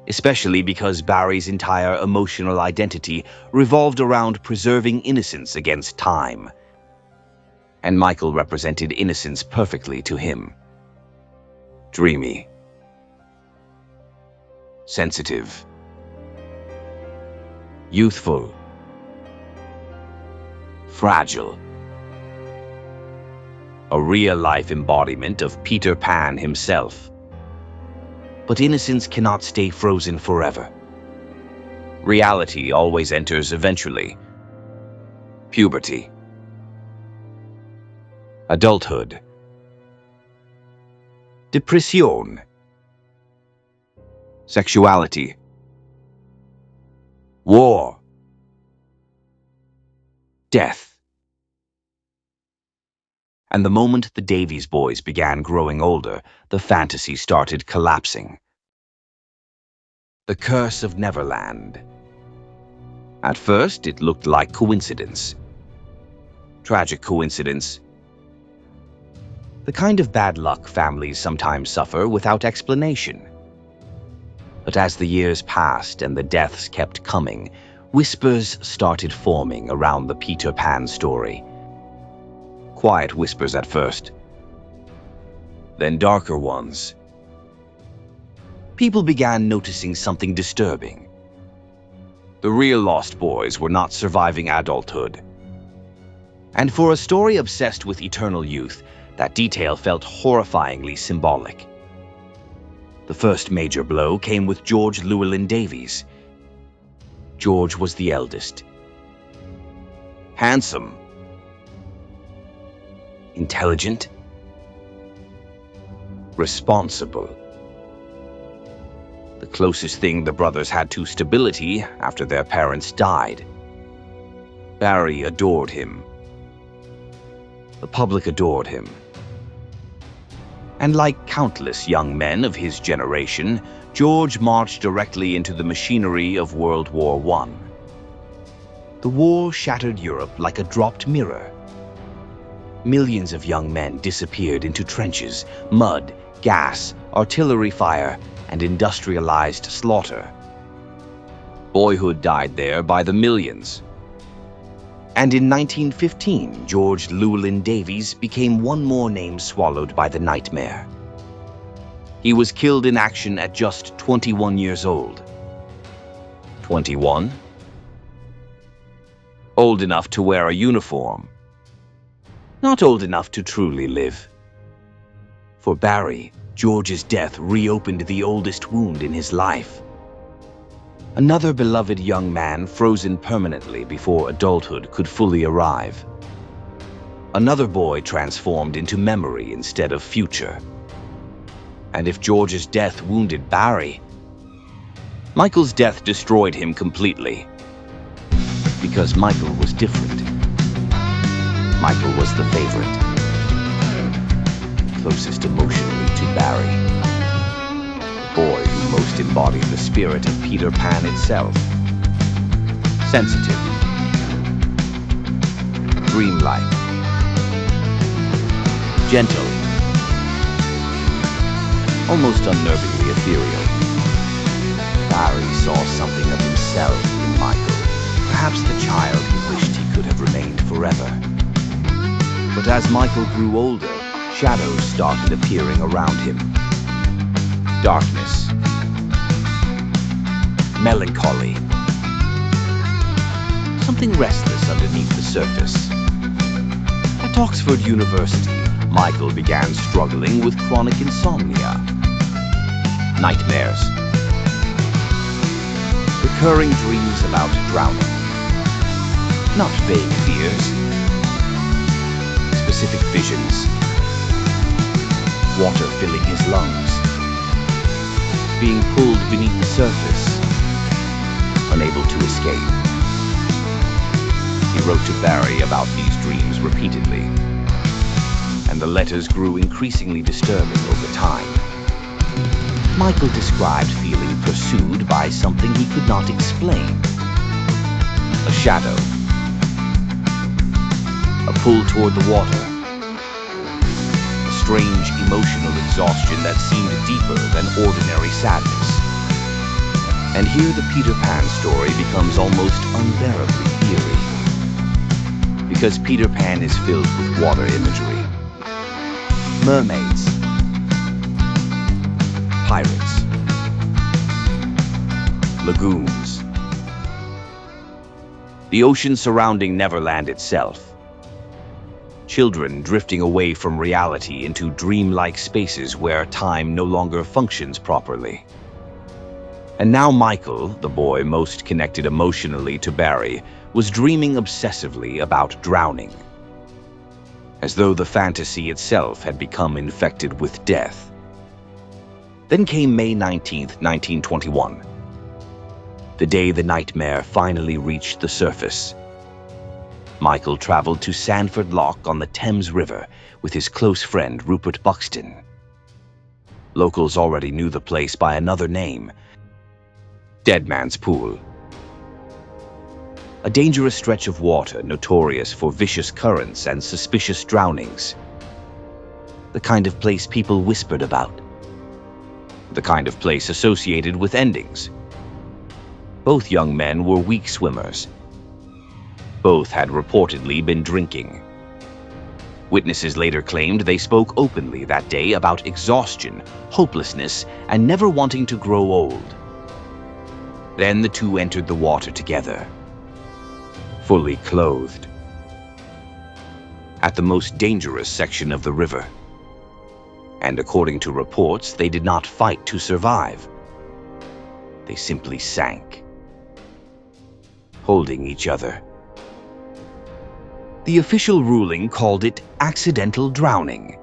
S2: Especially because Barrie's entire emotional identity revolved around preserving innocence against time. And Michael represented innocence perfectly to him. Dreamy. Sensitive. Youthful. Fragile. A real-life embodiment of Peter Pan himself. But innocence cannot stay frozen forever. Reality always enters eventually. Puberty. Adulthood. Depression. Sexuality. War. Death. And the moment the Davies boys began growing older, the fantasy started collapsing. The Curse of Neverland. At first, it looked like coincidence. Tragic coincidence. The kind of bad luck families sometimes suffer without explanation. But as the years passed and the deaths kept coming, whispers started forming around the Peter Pan story. Quiet whispers at first, then darker ones. People began noticing something disturbing. The real lost boys were not surviving adulthood. And for a story obsessed with eternal youth, that detail felt horrifyingly symbolic. The first major blow came with George Llewellyn Davies. George was the eldest. Handsome. Intelligent. Responsible. The closest thing the brothers had to stability after their parents died. Barrie adored him. The public adored him. And like countless young men of his generation, George marched directly into the machinery of World War I. The war shattered Europe like a dropped mirror. Millions of young men disappeared into trenches, mud, gas, artillery fire, and industrialized slaughter. Boyhood died there by the millions. And in 1915, George Llewellyn Davies became one more name swallowed by the nightmare. He was killed in action at just 21 years old. 21? Old enough to wear a uniform. Not old enough to truly live. For Barrie, George's death reopened the oldest wound in his life. Another beloved young man frozen permanently before adulthood could fully arrive. Another boy transformed into memory instead of future. And if George's death wounded Barrie, Michael's death destroyed him completely. Because Michael was different. Michael was the favorite. Closest emotionally to Barrie. The boy who most embodied the spirit of Peter Pan itself. Sensitive. Dreamlike. Gentle. Almost unnervingly ethereal. Barrie saw something of himself in Michael. Perhaps the child he wished he could have remained forever. But as Michael grew older, shadows started appearing around him. Darkness. Melancholy. Something restless underneath the surface. At Oxford University, Michael began struggling with chronic insomnia. Nightmares. Recurring dreams about drowning. Not vague fears. Specific visions. Water filling his lungs. Being pulled beneath the surface. Unable to escape. He wrote to Barrie about these dreams repeatedly. And the letters grew increasingly disturbing over time. Michael described feeling pursued by something he could not explain. A shadow. A pull toward the water. A strange emotional exhaustion that seemed deeper than ordinary sadness. And here the Peter Pan story becomes almost unbearably eerie. Because Peter Pan is filled with water imagery. Mermaids. Pirates. Lagoons. The ocean surrounding Neverland itself. Children drifting away from reality into dreamlike spaces where time no longer functions properly. And now Michael, the boy most connected emotionally to Barrie, was dreaming obsessively about drowning. As though the fantasy itself had become infected with death. Then came May 19th, 1921. The day the nightmare finally reached the surface. Michael traveled to Sandford Loch on the Thames River with his close friend Rupert Buxton. Locals already knew the place by another name, Dead Man's Pool. A dangerous stretch of water notorious for vicious currents and suspicious drownings. The kind of place people whispered about. The kind of place associated with endings. Both young men were weak swimmers. Both had reportedly been drinking. Witnesses later claimed they spoke openly that day about exhaustion, hopelessness, and never wanting to grow old. Then the two entered the water together, fully clothed, at the most dangerous section of the river. And according to reports, they did not fight to survive. They simply sank, holding each other. The official ruling called it accidental drowning,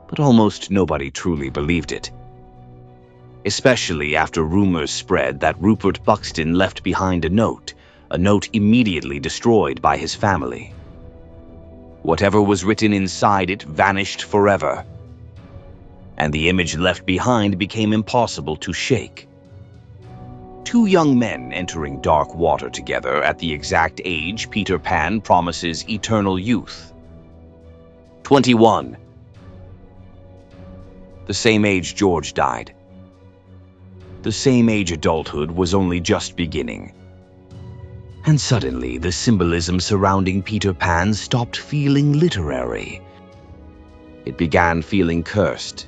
S2: but almost nobody truly believed it, especially after rumors spread that Rupert Buxton left behind a note immediately destroyed by his family. Whatever was written inside it vanished forever, and the image left behind became impossible to shake. Two young men entering dark water together at the exact age Peter Pan promises eternal youth. 21. The same age George died. The same age adulthood was only just beginning. And suddenly, the symbolism surrounding Peter Pan stopped feeling literary. It began feeling cursed.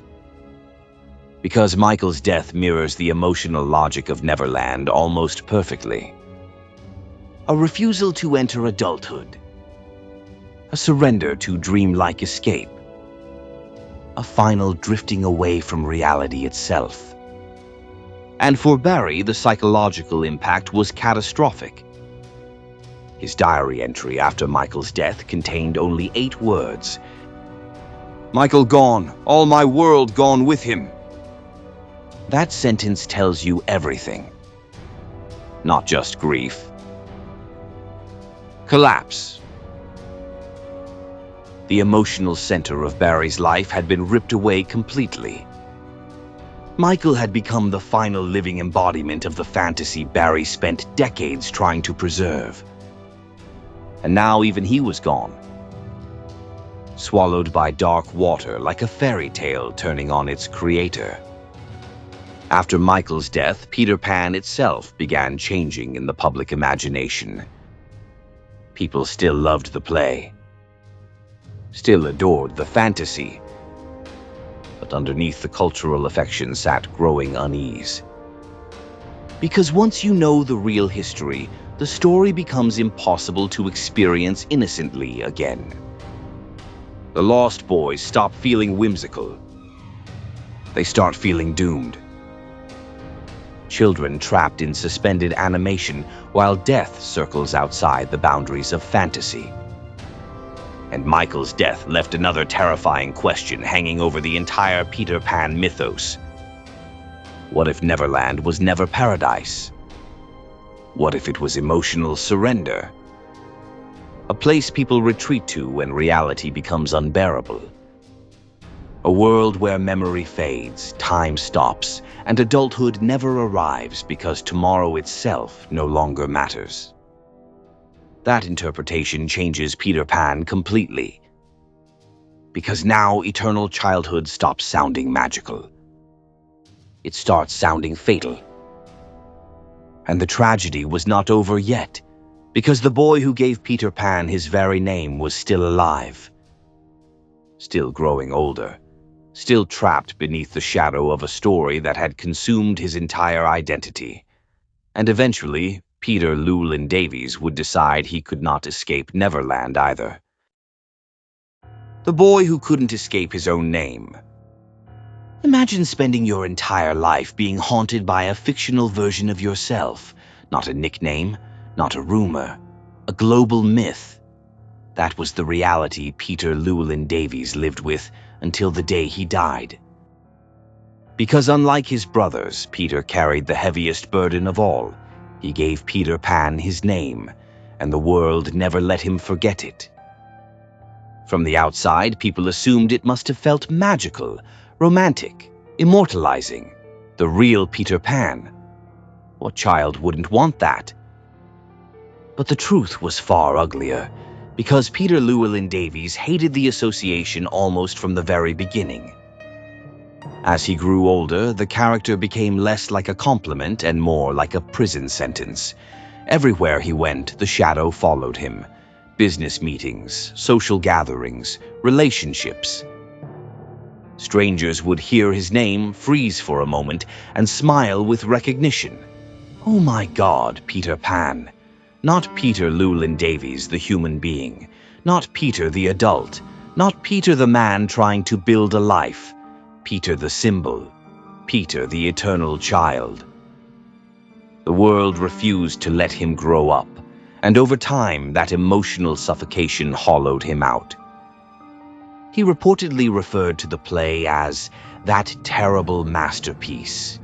S2: Because Michael's death mirrors the emotional logic of Neverland almost perfectly. A refusal to enter adulthood. A surrender to dreamlike escape. A final drifting away from reality itself. And for Barrie, the psychological impact was catastrophic. His diary entry after Michael's death contained only 8 words. "Michael gone, all my world gone with him." That sentence tells you everything. Not just grief. Collapse. The emotional center of Barrie's life had been ripped away completely. Michael had become the final living embodiment of the fantasy Barrie spent decades trying to preserve. And now even he was gone. Swallowed by dark water like a fairy tale turning on its creator. After Michael's death, Peter Pan itself began changing in the public imagination. People still loved the play, still adored the fantasy, but underneath the cultural affection sat growing unease. Because once you know the real history, the story becomes impossible to experience innocently again. The Lost Boys stop feeling whimsical. They start feeling doomed. Children trapped in suspended animation while death circles outside the boundaries of fantasy. And Michael's death left another terrifying question hanging over the entire Peter Pan mythos. What if Neverland was never paradise? What if it was emotional surrender? A place people retreat to when reality becomes unbearable. A world where memory fades, time stops, and adulthood never arrives because tomorrow itself no longer matters. That interpretation changes Peter Pan completely. Because now eternal childhood stops sounding magical. It starts sounding fatal. And the tragedy was not over yet, because the boy who gave Peter Pan his very name was still alive. Still growing older. Still trapped beneath the shadow of a story that had consumed his entire identity. And eventually, Peter Llewellyn Davies would decide he could not escape Neverland either. The boy who couldn't escape his own name. Imagine spending your entire life being haunted by a fictional version of yourself, not a nickname, not a rumor, a global myth. That was the reality Peter Llewellyn Davies lived with until the day he died. Because unlike his brothers, Peter carried the heaviest burden of all. He gave Peter Pan his name, and the world never let him forget it. From the outside, people assumed it must have felt magical, romantic, immortalizing, the real Peter Pan. What child wouldn't want that? But the truth was far uglier, because Peter Llewellyn Davies hated the association almost from the very beginning. As he grew older, the character became less like a compliment and more like a prison sentence. Everywhere he went, the shadow followed him. Business meetings, social gatherings, relationships. Strangers would hear his name, freeze for a moment, and smile with recognition. Oh my God, Peter Pan. Not Peter Llewellyn Davies, the human being. Not Peter the adult. Not Peter the man trying to build a life. Peter the symbol. Peter the eternal child. The world refused to let him grow up, and over time that emotional suffocation hollowed him out. He reportedly referred to the play as that terrible masterpiece.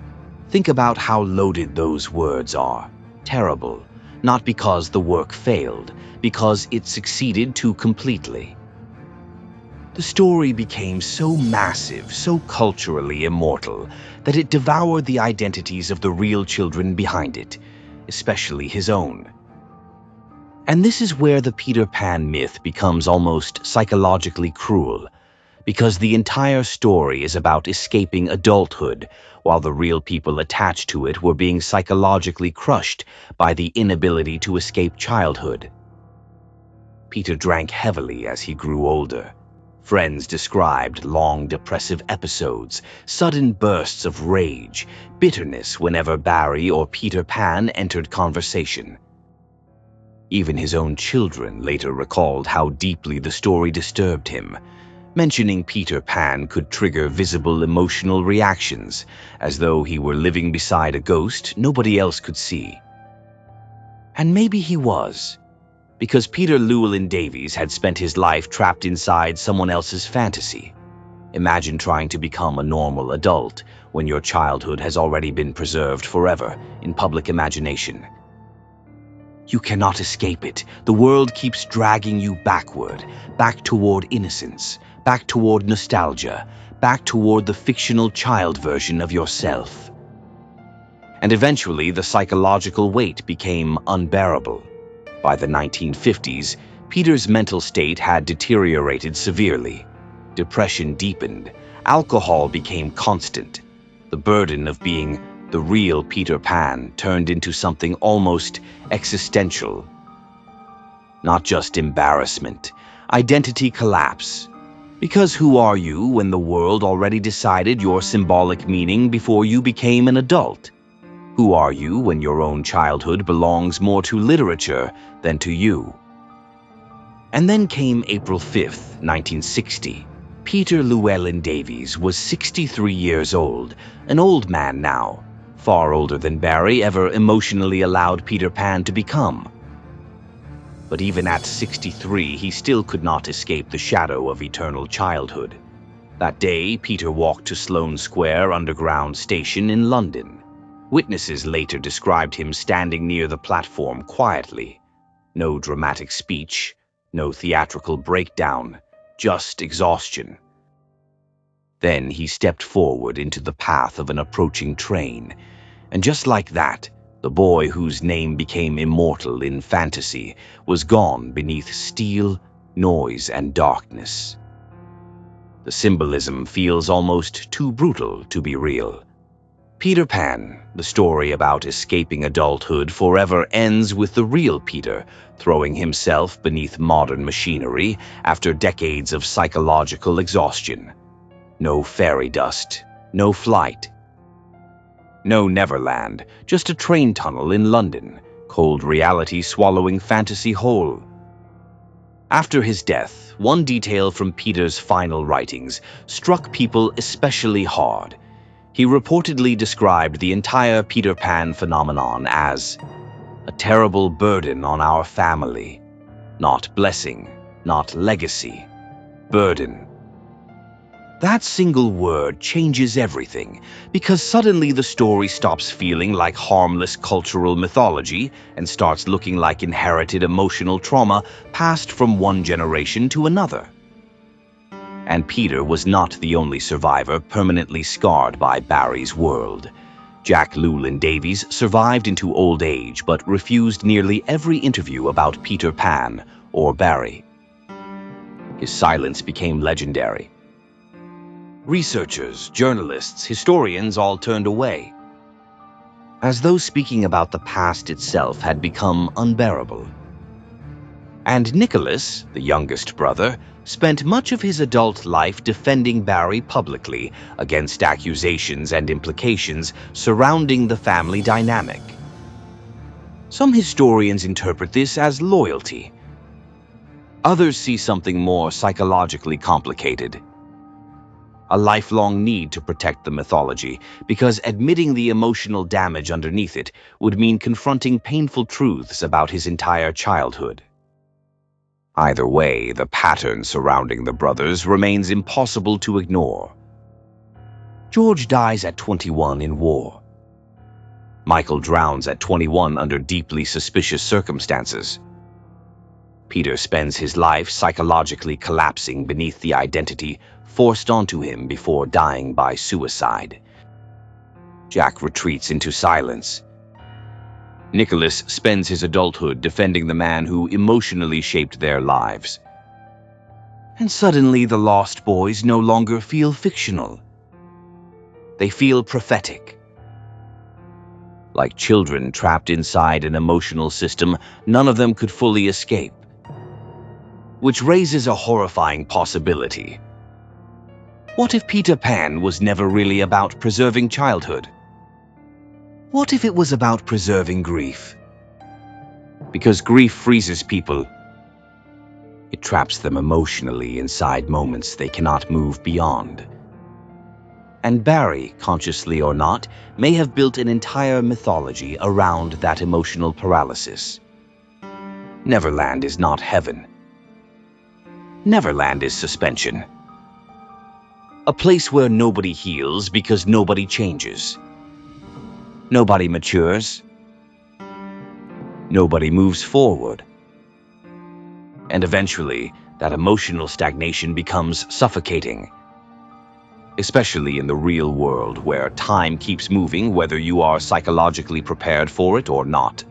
S2: Think about how loaded those words are. Terrible, not because the work failed, because it succeeded too completely. The story became so massive, so culturally immortal, that it devoured the identities of the real children behind it, especially his own. And this is where the Peter Pan myth becomes almost psychologically cruel, because the entire story is about escaping adulthood, while the real people attached to it were being psychologically crushed by the inability to escape childhood. Peter drank heavily as he grew older. Friends described long depressive episodes, sudden bursts of rage, bitterness whenever Barrie or Peter Pan entered conversation. Even his own children later recalled how deeply the story disturbed him. Mentioning Peter Pan could trigger visible emotional reactions, as though he were living beside a ghost nobody else could see. And maybe he was, because Peter Llewellyn Davies had spent his life trapped inside someone else's fantasy. Imagine trying to become a normal adult when your childhood has already been preserved forever in public imagination. You cannot escape it. The world keeps dragging you backward, back toward innocence, back toward nostalgia, back toward the fictional child version of yourself. And eventually, the psychological weight became unbearable. By the 1950s, Peter's mental state had deteriorated severely. Depression deepened. Alcohol became constant. The burden of being the real Peter Pan turned into something almost existential. Not just embarrassment, identity collapse. Because who are you when the world already decided your symbolic meaning before you became an adult? Who are you when your own childhood belongs more to literature than to you? And then came April 5th, 1960. Peter Llewellyn Davies was 63 years old, an old man now, far older than Barrie ever emotionally allowed Peter Pan to become. But even at 63, he still could not escape the shadow of eternal childhood. That day, Peter walked to Sloane Square Underground Station in London. Witnesses later described him standing near the platform quietly. No dramatic speech, no theatrical breakdown, just exhaustion. Then he stepped forward into the path of an approaching train, and just like that, the boy whose name became immortal in fantasy was gone beneath steel, noise, and darkness. The symbolism feels almost too brutal to be real. Peter Pan, the story about escaping adulthood, forever ends with the real Peter throwing himself beneath modern machinery after decades of psychological exhaustion. No fairy dust, no flight. No Neverland, just a train tunnel in London, cold reality swallowing fantasy whole. After his death, one detail from Peter's final writings struck people especially hard. He reportedly described the entire Peter Pan phenomenon as a terrible burden on our family. Not blessing, not legacy, burden. That single word changes everything, because suddenly the story stops feeling like harmless cultural mythology and starts looking like inherited emotional trauma passed from one generation to another. And Peter was not the only survivor permanently scarred by Barrie's world. Jack Llewellyn Davies survived into old age but refused nearly every interview about Peter Pan or Barrie. His silence became legendary. Researchers, journalists, historians all turned away, as though speaking about the past itself had become unbearable. And Nicholas, the youngest brother, spent much of his adult life defending Barrie publicly against accusations and implications surrounding the family dynamic. Some historians interpret this as loyalty. Others see something more psychologically complicated. A lifelong need to protect the mythology, because admitting the emotional damage underneath it would mean confronting painful truths about his entire childhood. Either way, the pattern surrounding the brothers remains impossible to ignore. George dies at 21 in war. Michael drowns at 21 under deeply suspicious circumstances. Peter spends his life psychologically collapsing beneath the identity forced onto him before dying by suicide. Jack retreats into silence. Nicholas spends his adulthood defending the man who emotionally shaped their lives. And suddenly the Lost Boys no longer feel fictional. They feel prophetic. Like children trapped inside an emotional system none of them could fully escape. Which raises a horrifying possibility. What if Peter Pan was never really about preserving childhood? What if it was about preserving grief? Because grief freezes people. It traps them emotionally inside moments they cannot move beyond. And Barrie, consciously or not, may have built an entire mythology around that emotional paralysis. Neverland is not heaven. Neverland is suspension. A place where nobody heals because nobody changes. Nobody matures. Nobody moves forward. And eventually, that emotional stagnation becomes suffocating. Especially in the real world, where time keeps moving whether you are psychologically prepared for it or not.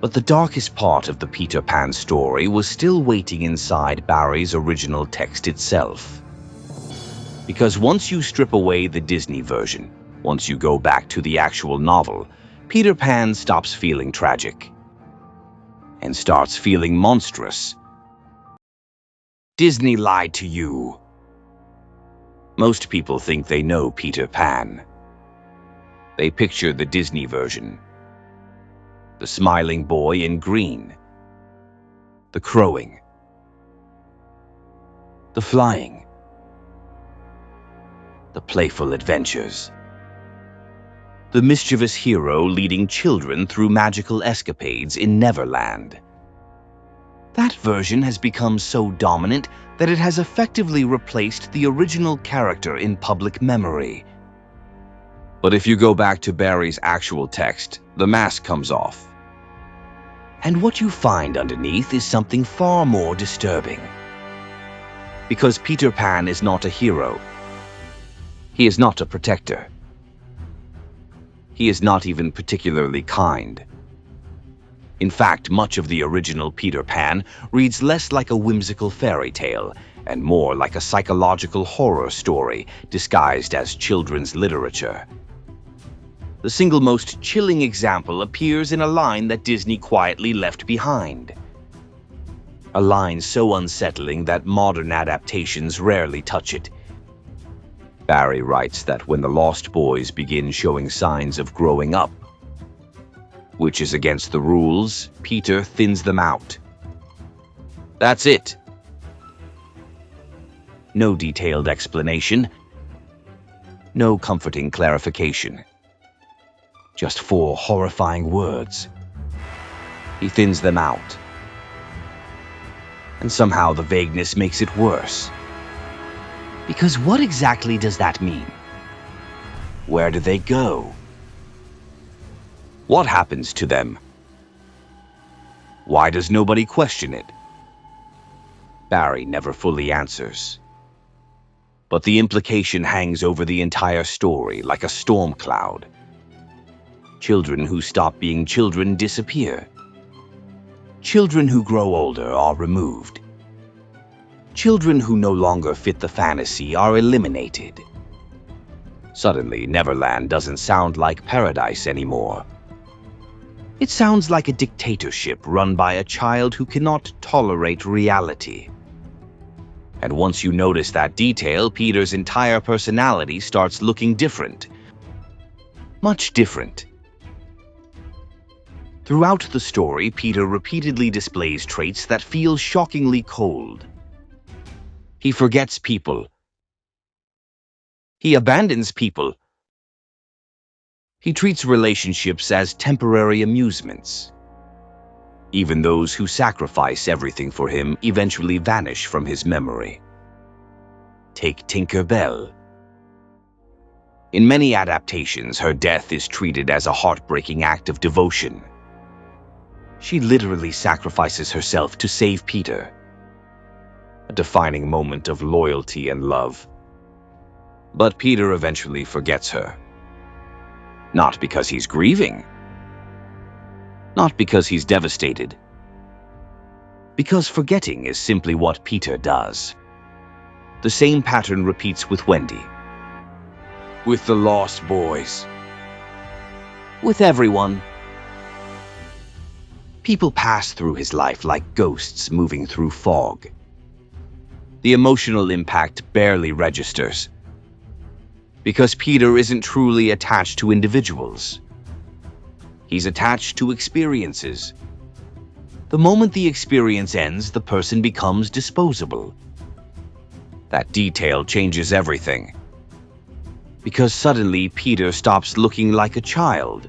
S2: But the darkest part of the Peter Pan story was still waiting inside Barrie's original text itself. Because once you strip away the Disney version, once you go back to the actual novel, Peter Pan stops feeling tragic and starts feeling monstrous. Disney lied to you. Most people think they know Peter Pan. They picture the Disney version. The smiling boy in green. The crowing. The flying. The playful adventures. The mischievous hero leading children through magical escapades in Neverland. That version has become so dominant that it has effectively replaced the original character in public memory. But if you go back to Barrie's actual text, the mask comes off. And what you find underneath is something far more disturbing. Because Peter Pan is not a hero. He is not a protector. He is not even particularly kind. In fact, much of the original Peter Pan reads less like a whimsical fairy tale and more like a psychological horror story disguised as children's literature. The single most chilling example appears in a line that Disney quietly left behind. A line so unsettling that modern adaptations rarely touch it. Barrie writes that when the Lost Boys begin showing signs of growing up, which is against the rules, Peter thins them out. That's it. No detailed explanation. No comforting clarification. Just 4 horrifying words. He thins them out. And somehow the vagueness makes it worse. Because what exactly does that mean? Where do they go? What happens to them? Why does nobody question it? Barrie never fully answers. But the implication hangs over the entire story like a storm cloud. Children who stop being children disappear. Children who grow older are removed. Children who no longer fit the fantasy are eliminated. Suddenly, Neverland doesn't sound like paradise anymore. It sounds like a dictatorship run by a child who cannot tolerate reality. And once you notice that detail, Peter's entire personality starts looking different. Much different. Throughout the story, Peter repeatedly displays traits that feel shockingly cold. He forgets people. He abandons people. He treats relationships as temporary amusements. Even those who sacrifice everything for him eventually vanish from his memory. Take Tinker Bell. In many adaptations, her death is treated as a heartbreaking act of devotion. She literally sacrifices herself to save Peter. A defining moment of loyalty and love. But Peter eventually forgets her. Not because he's grieving. Not because he's devastated. Because forgetting is simply what Peter does. The same pattern repeats with Wendy. With the Lost Boys. With everyone. People pass through his life like ghosts moving through fog. The emotional impact barely registers. Because Peter isn't truly attached to individuals. He's attached to experiences. The moment the experience ends, the person becomes disposable. That detail changes everything. Because suddenly Peter stops looking like a child.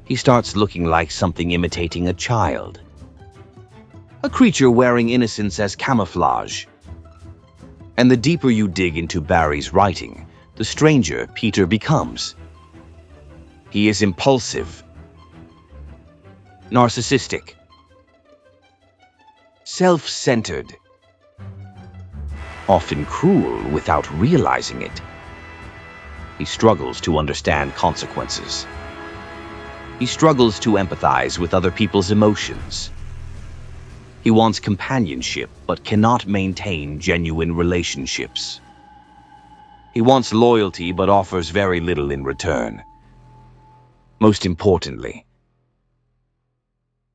S2: He starts looking like something imitating a child. A creature wearing innocence as camouflage. And the deeper you dig into Barrie's writing, the stranger Peter becomes. He is impulsive, narcissistic, self-centered, often cruel without realizing it. He struggles to understand consequences. He struggles to empathize with other people's emotions. He wants companionship but cannot maintain genuine relationships. He wants loyalty but offers very little in return. Most importantly,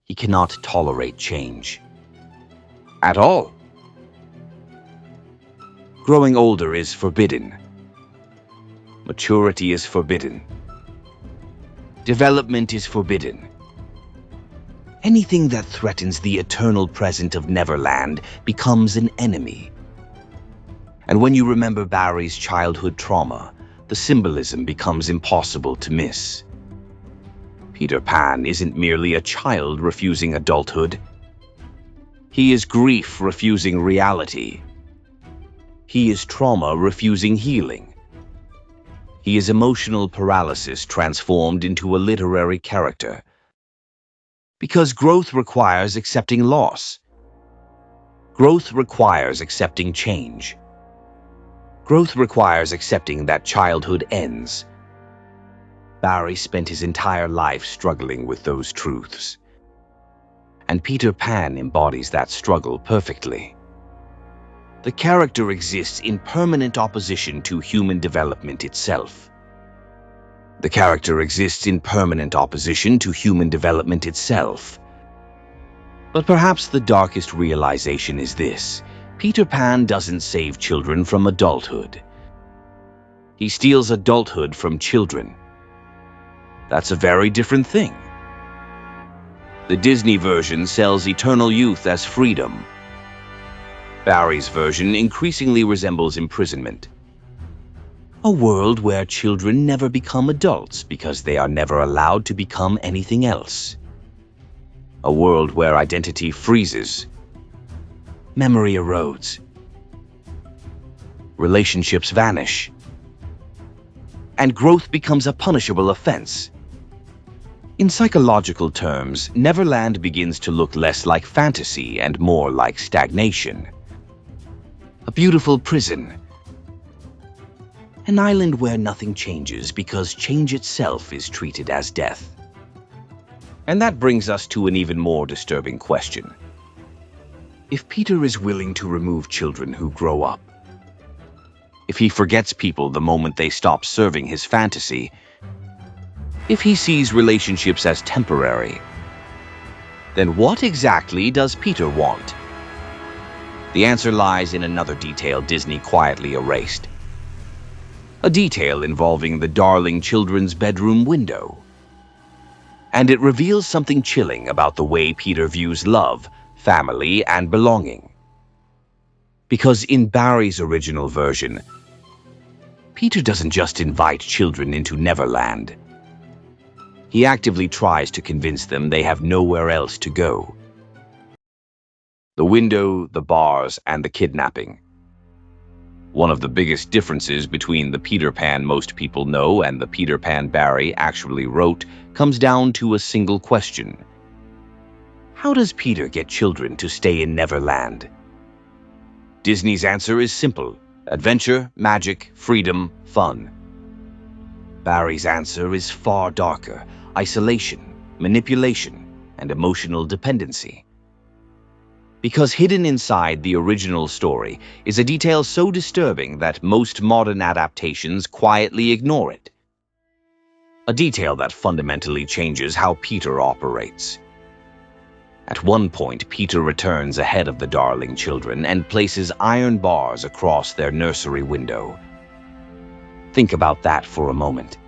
S2: he cannot tolerate change. At all. Growing older is forbidden. Maturity is forbidden. Development is forbidden. Anything that threatens the eternal present of Neverland becomes an enemy. And when you remember Barrie's childhood trauma, the symbolism becomes impossible to miss. Peter Pan isn't merely a child refusing adulthood. He is grief refusing reality. He is trauma refusing healing. He is emotional paralysis transformed into a literary character. Because growth requires accepting loss. Growth requires accepting change. Growth requires accepting that childhood ends. Barrie spent his entire life struggling with those truths. And Peter Pan embodies that struggle perfectly. The character exists in permanent opposition to human development itself. The character exists in permanent opposition to human development itself. But perhaps the darkest realization is this: Peter Pan doesn't save children from adulthood. He steals adulthood from children. That's a very different thing. The Disney version sells eternal youth as freedom. Barrie's version increasingly resembles imprisonment. A world where children never become adults because they are never allowed to become anything else. A world where identity freezes. Memory erodes. relationships vanish, and growth becomes a punishable offense. In psychological terms, Neverland begins to look less like fantasy and more like stagnation. A beautiful prison. An island where nothing changes because change itself is treated as death. And that brings us to an even more disturbing question. If Peter is willing to remove children who grow up, if he forgets people the moment they stop serving his fantasy, if he sees relationships as temporary, then what exactly does Peter want? The answer lies in another detail Disney quietly erased. A detail involving the darling children's bedroom window. And it reveals something chilling about the way Peter views love, family, and belonging. Because in Barrie's original version, Peter doesn't just invite children into Neverland. He actively tries to convince them they have nowhere else to go. The window, the bars, and the kidnapping. One of the biggest differences between the Peter Pan most people know and the Peter Pan Barrie actually wrote comes down to a single question. How does Peter get children to stay in Neverland? Disney's answer is simple: adventure, magic, freedom, fun. Barrie's answer is far darker: isolation, manipulation, and emotional dependency. Because hidden inside the original story is a detail so disturbing that most modern adaptations quietly ignore it. A detail that fundamentally changes how Peter operates. At one point, Peter returns ahead of the darling children and places iron bars across their nursery window. Think about that for a moment.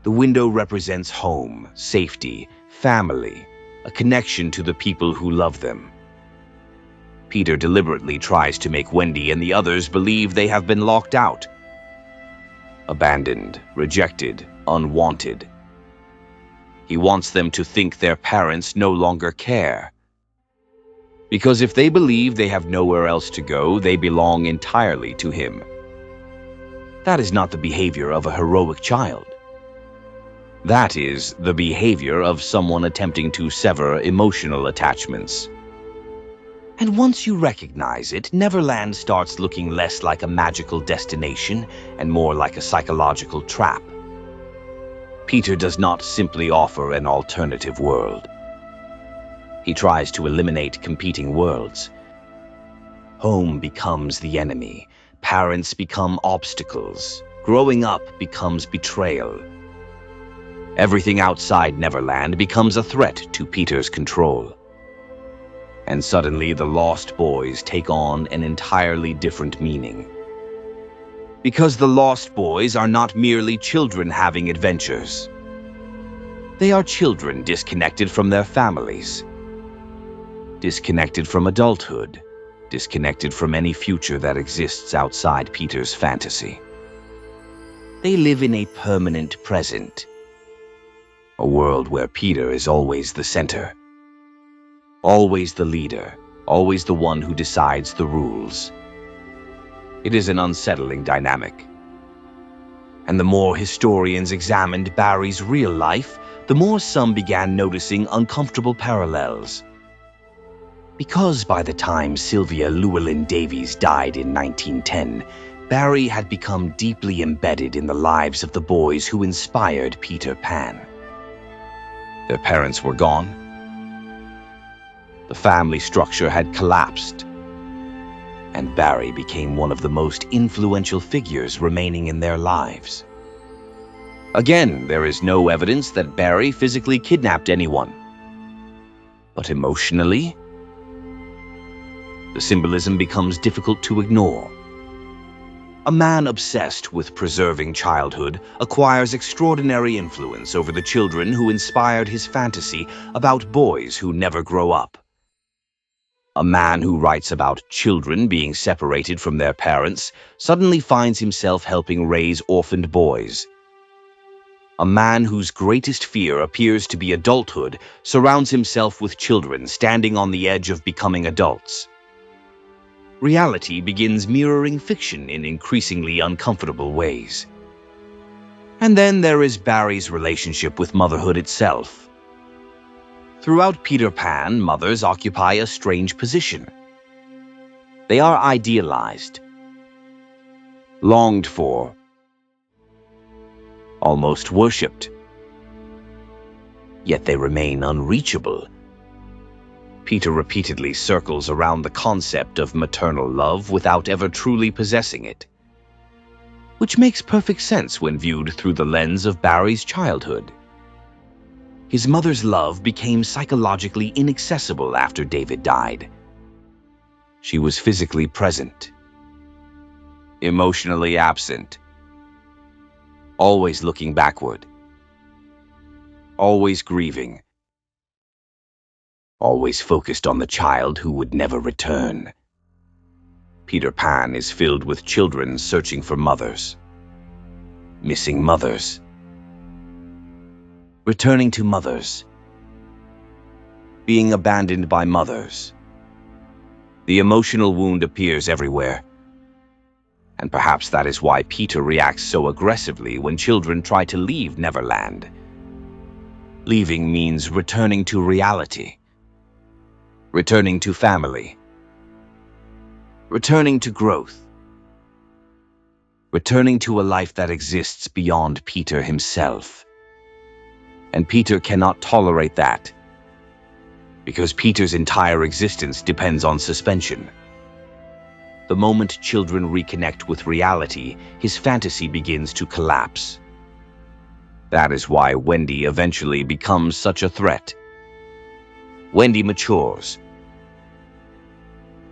S2: The window represents home, safety, family, a connection to the people who love them. Peter deliberately tries to make Wendy and the others believe they have been locked out. Abandoned, rejected, unwanted. He wants them to think their parents no longer care. Because if they believe they have nowhere else to go, they belong entirely to him. That is not the behavior of a heroic child. That is the behavior of someone attempting to sever emotional attachments. And once you recognize it, Neverland starts looking less like a magical destination and more like a psychological trap. Peter does not simply offer an alternative world. He tries to eliminate competing worlds. Home becomes the enemy. Parents become obstacles. Growing up becomes betrayal. Everything outside Neverland becomes a threat to Peter's control. And suddenly the Lost Boys take on an entirely different meaning. Because the Lost Boys are not merely children having adventures. They are children disconnected from their families. Disconnected from adulthood. Disconnected from any future that exists outside Peter's fantasy. They live in a permanent present. A world where Peter is always the center. Always the leader. Always the one who decides the rules. It is an unsettling dynamic. And the more historians examined Barrie's real life, the more some began noticing uncomfortable parallels. Because by the time Sylvia Llewellyn Davies died in 1910, Barrie had become deeply embedded in the lives of the boys who inspired Peter Pan. Their parents were gone. The family structure had collapsed. And Barrie became one of the most influential figures remaining in their lives. Again, there is no evidence that Barrie physically kidnapped anyone. But emotionally, the symbolism becomes difficult to ignore. A man obsessed with preserving childhood acquires extraordinary influence over the children who inspired his fantasy about boys who never grow up. A man who writes about children being separated from their parents suddenly finds himself helping raise orphaned boys. A man whose greatest fear appears to be adulthood surrounds himself with children standing on the edge of becoming adults. Reality begins mirroring fiction in increasingly uncomfortable ways. And then there is Barrie's relationship with motherhood itself. Throughout Peter Pan, mothers occupy a strange position. They are idealized, longed for, almost worshipped. Yet they remain unreachable. Peter repeatedly circles around the concept of maternal love without ever truly possessing it, which makes perfect sense when viewed through the lens of Barrie's childhood. His mother's love became psychologically inaccessible after David died. She was physically present, emotionally absent, always looking backward, always grieving, always focused on the child who would never return. Peter Pan is filled with children searching for mothers, missing mothers, returning to mothers, being abandoned by mothers. The emotional wound appears everywhere. And perhaps that is why Peter reacts so aggressively when children try to leave Neverland. Leaving means returning to reality, returning to family, returning to growth, returning to a life that exists beyond Peter himself. And Peter cannot tolerate that, because Peter's entire existence depends on suspension. The moment children reconnect with reality, his fantasy begins to collapse. That is why Wendy eventually becomes such a threat. Wendy matures.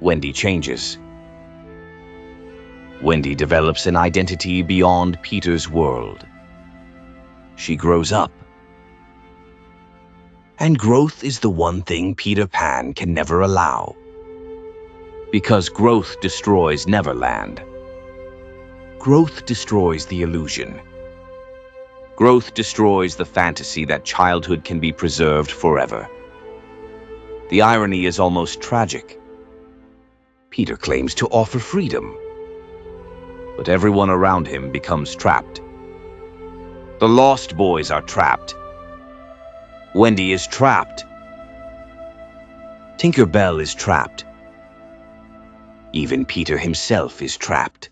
S2: Wendy changes. Wendy develops an identity beyond Peter's world. She grows up. And growth is the one thing Peter Pan can never allow. Because growth destroys Neverland. Growth destroys the illusion. Growth destroys the fantasy that childhood can be preserved forever. The irony is almost tragic. Peter claims to offer freedom, but everyone around him becomes trapped. The Lost Boys are trapped. Wendy is trapped. Tinker Bell is trapped. Even Peter himself is trapped.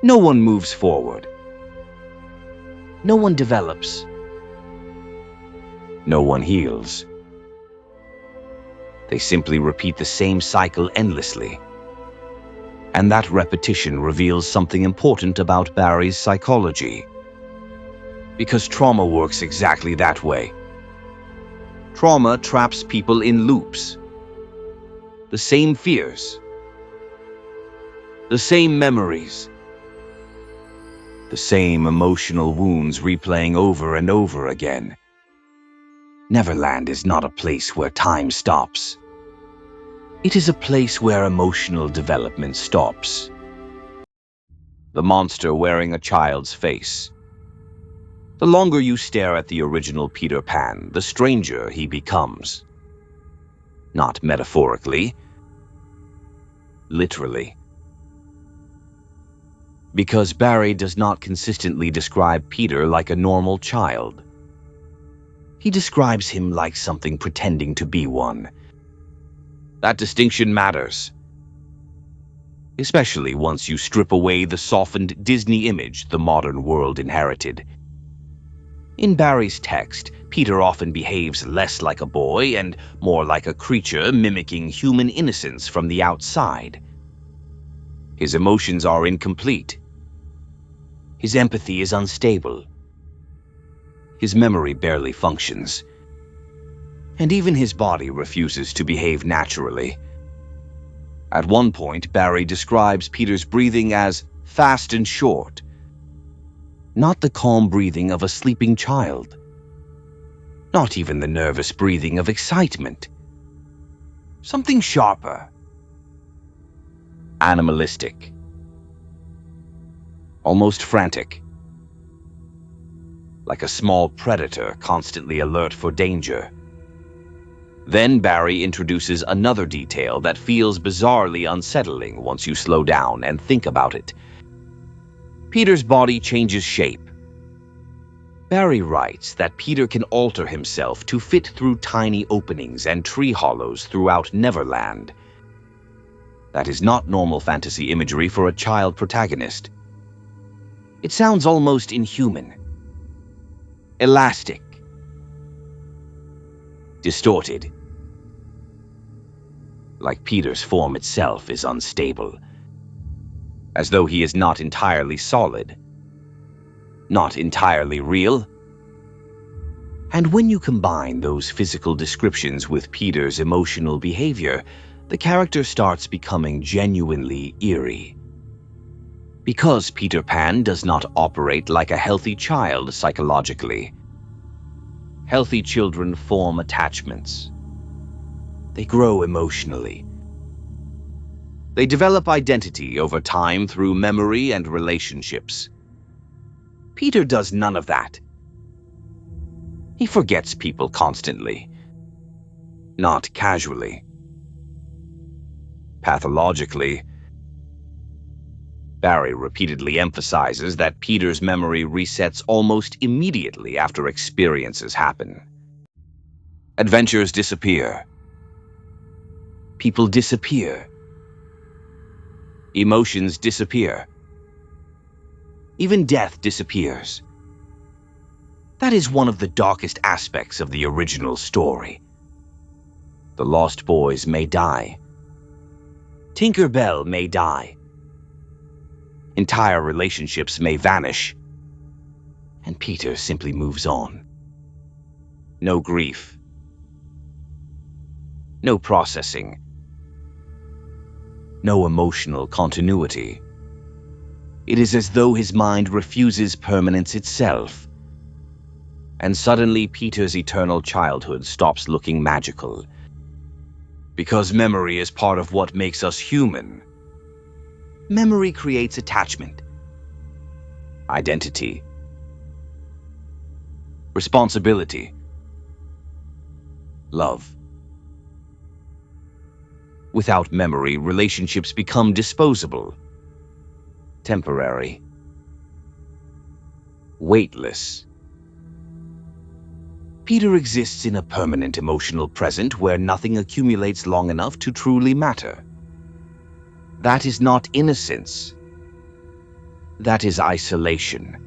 S2: No one moves forward. No one develops. No one heals. They simply repeat the same cycle endlessly. And that repetition reveals something important about Barrie's psychology. Because trauma works exactly that way. Trauma traps people in loops. The same fears. The same memories. The same emotional wounds replaying over and over again. Neverland is not a place where time stops. It is a place where emotional development stops. The monster wearing a child's face. The longer you stare at the original Peter Pan, the stranger he becomes. Not metaphorically, literally. Because Barrie does not consistently describe Peter like a normal child. He describes him like something pretending to be one. That distinction matters, especially once you strip away the softened Disney image the modern world inherited. In Barrie's text, Peter often behaves less like a boy and more like a creature mimicking human innocence from the outside. His emotions are incomplete. His empathy is unstable. His memory barely functions. And even his body refuses to behave naturally. At one point, Barrie describes Peter's breathing as fast and short. Not the calm breathing of a sleeping child. Not even the nervous breathing of excitement. Something sharper. Animalistic. Almost frantic. Like a small predator constantly alert for danger. Then Barrie introduces another detail that feels bizarrely unsettling once you slow down and think about it. Peter's body changes shape. Barrie writes that Peter can alter himself to fit through tiny openings and tree hollows throughout Neverland. That is not normal fantasy imagery for a child protagonist. It sounds almost inhuman, elastic, distorted, like Peter's form itself is unstable, as though he is not entirely solid, not entirely real. And when you combine those physical descriptions with Peter's emotional behavior, the character starts becoming genuinely eerie. Because Peter Pan does not operate like a healthy child psychologically. Healthy children form attachments. They grow emotionally. They develop identity over time through memory and relationships. Peter does none of that. He forgets people constantly, not casually. Pathologically, Barrie repeatedly emphasizes that Peter's memory resets almost immediately after experiences happen. Adventures disappear. People disappear. Emotions disappear. Even death disappears. That is one of the darkest aspects of the original story. The Lost Boys may die. Tinker Bell may die. Entire relationships may vanish. And Peter simply moves on. No grief. No processing. No emotional continuity. It is as though his mind refuses permanence itself. And suddenly Peter's eternal childhood stops looking magical. Because memory is part of what makes us human. Memory creates attachment, identity, responsibility, love. Without memory, relationships become disposable, temporary, weightless. Peter exists in a permanent emotional present where nothing accumulates long enough to truly matter. That is not innocence. That is isolation.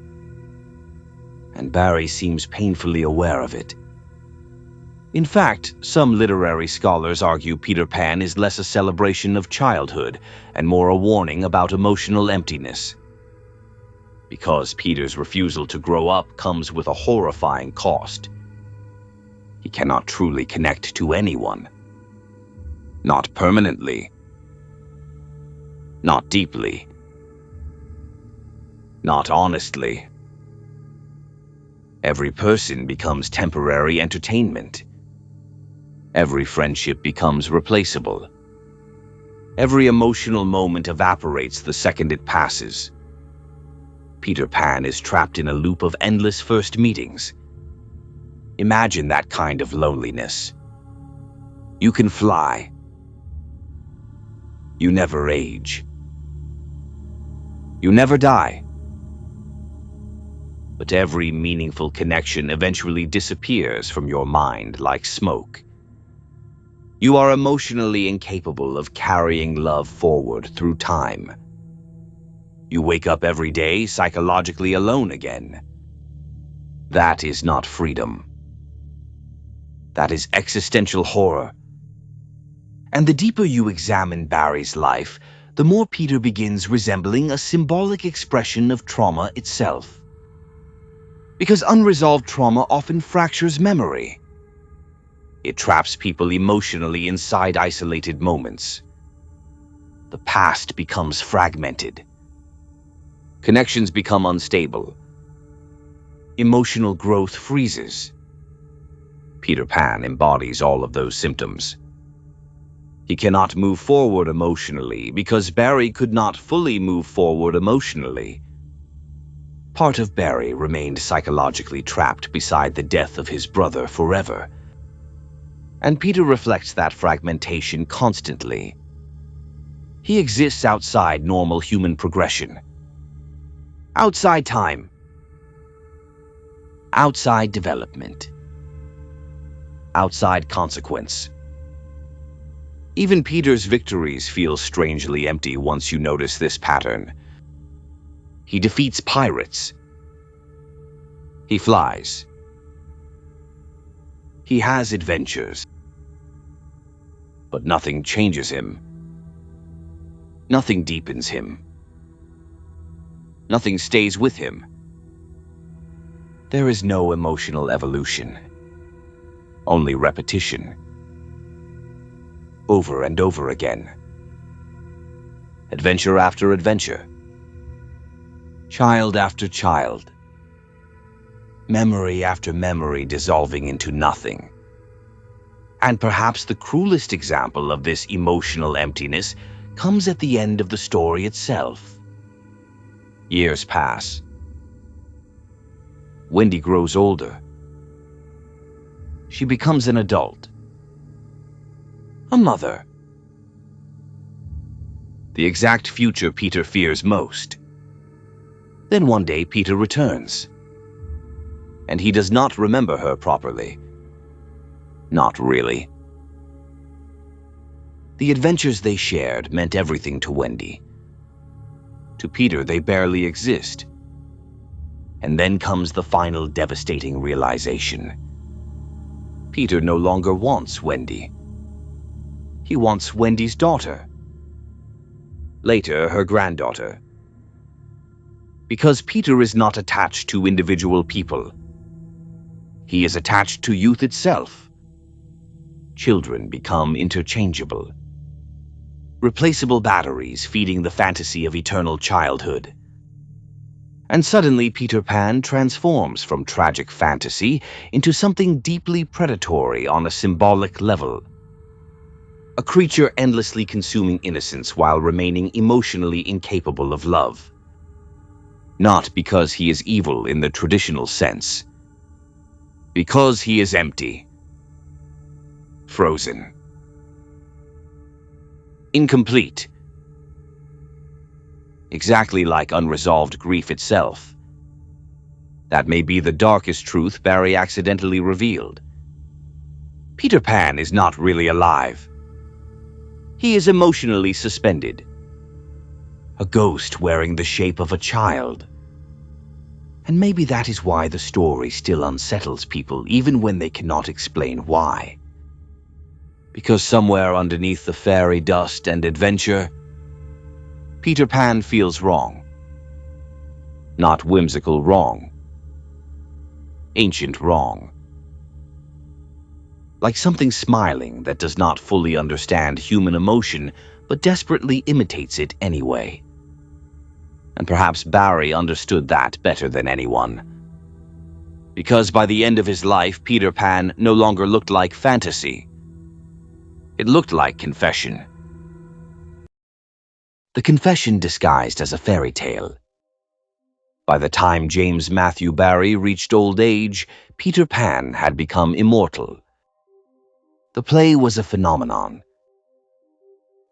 S2: And Barrie seems painfully aware of it. In fact, some literary scholars argue Peter Pan is less a celebration of childhood and more a warning about emotional emptiness. Because Peter's refusal to grow up comes with a horrifying cost. He cannot truly connect to anyone. Not permanently. Not deeply. Not honestly. Every person becomes temporary entertainment. Every friendship becomes replaceable. Every emotional moment evaporates the second it passes. Peter Pan is trapped in a loop of endless first meetings. Imagine that kind of loneliness. You can fly. You never age. You never die. But every meaningful connection eventually disappears from your mind like smoke. You are emotionally incapable of carrying love forward through time. You wake up every day psychologically alone again. That is not freedom. That is existential horror. And the deeper you examine Barrie's life, the more Peter begins resembling a symbolic expression of trauma itself. Because unresolved trauma often fractures memory. It traps people emotionally inside isolated moments. The past becomes fragmented. Connections become unstable. Emotional growth freezes. Peter Pan embodies all of those symptoms. He cannot move forward emotionally because Barrie could not fully move forward emotionally. Part of Barrie remained psychologically trapped beside the death of his brother forever. And Peter reflects that fragmentation constantly. He exists outside normal human progression, outside time, outside development, outside consequence. Even Peter's victories feel strangely empty once you notice this pattern. He defeats pirates. He flies. He has adventures. But nothing changes him. Nothing deepens him. Nothing stays with him. There is no emotional evolution. Only repetition. Over and over again. Adventure after adventure. Child after child. Memory after memory dissolving into nothing. And perhaps the cruelest example of this emotional emptiness comes at the end of the story itself. Years pass. Wendy grows older. She becomes an adult. A mother. The exact future Peter fears most. Then one day Peter returns. And he does not remember her properly. Not really. The adventures they shared meant everything to Wendy. To Peter, they barely exist. And then comes the final devastating realization. Peter no longer wants Wendy. He wants Wendy's daughter. Later, her granddaughter. Because Peter is not attached to individual people. He is attached to youth itself. Children become interchangeable. Replaceable batteries feeding the fantasy of eternal childhood. And suddenly Peter Pan transforms from tragic fantasy into something deeply predatory on a symbolic level. A creature endlessly consuming innocence while remaining emotionally incapable of love. Not because he is evil in the traditional sense. Because he is empty. Frozen. Incomplete. Exactly like unresolved grief itself. That may be the darkest truth Barrie accidentally revealed. Peter Pan is not really alive. He is emotionally suspended. A ghost wearing the shape of a child. And maybe that is why the story still unsettles people, even when they cannot explain why. Because somewhere underneath the fairy dust and adventure, Peter Pan feels wrong. Not whimsical wrong. Ancient wrong. Like something smiling that does not fully understand human emotion, but desperately imitates it anyway. And perhaps Barrie understood that better than anyone. Because by the end of his life, Peter Pan no longer looked like fantasy. It looked like confession. The confession disguised as a fairy tale. By the time James Matthew Barrie reached old age, Peter Pan had become immortal. The play was a phenomenon.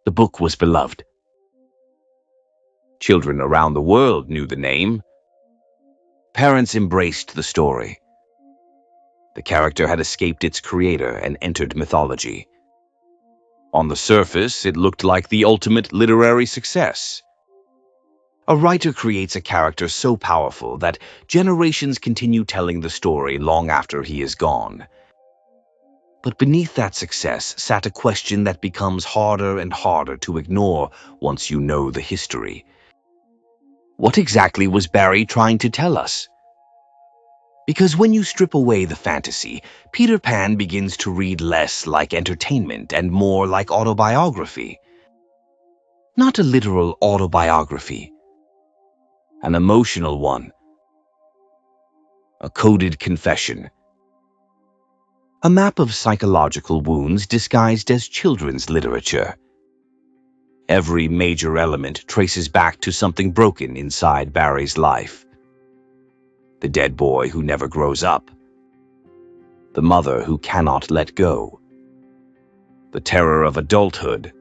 S2: The book was beloved. Children around the world knew the name. Parents embraced the story. The character had escaped its creator and entered mythology. On the surface, it looked like the ultimate literary success. A writer creates a character so powerful that generations continue telling the story long after he is gone. But beneath that success sat a question that becomes harder and harder to ignore once you know the history. What exactly was Barrie trying to tell us? Because when you strip away the fantasy, Peter Pan begins to read less like entertainment and more like autobiography. Not a literal autobiography. An emotional one. A coded confession. A map of psychological wounds disguised as children's literature. Every major element traces back to something broken inside Barrie's life. The dead boy who never grows up. The mother who cannot let go. the terror of adulthood,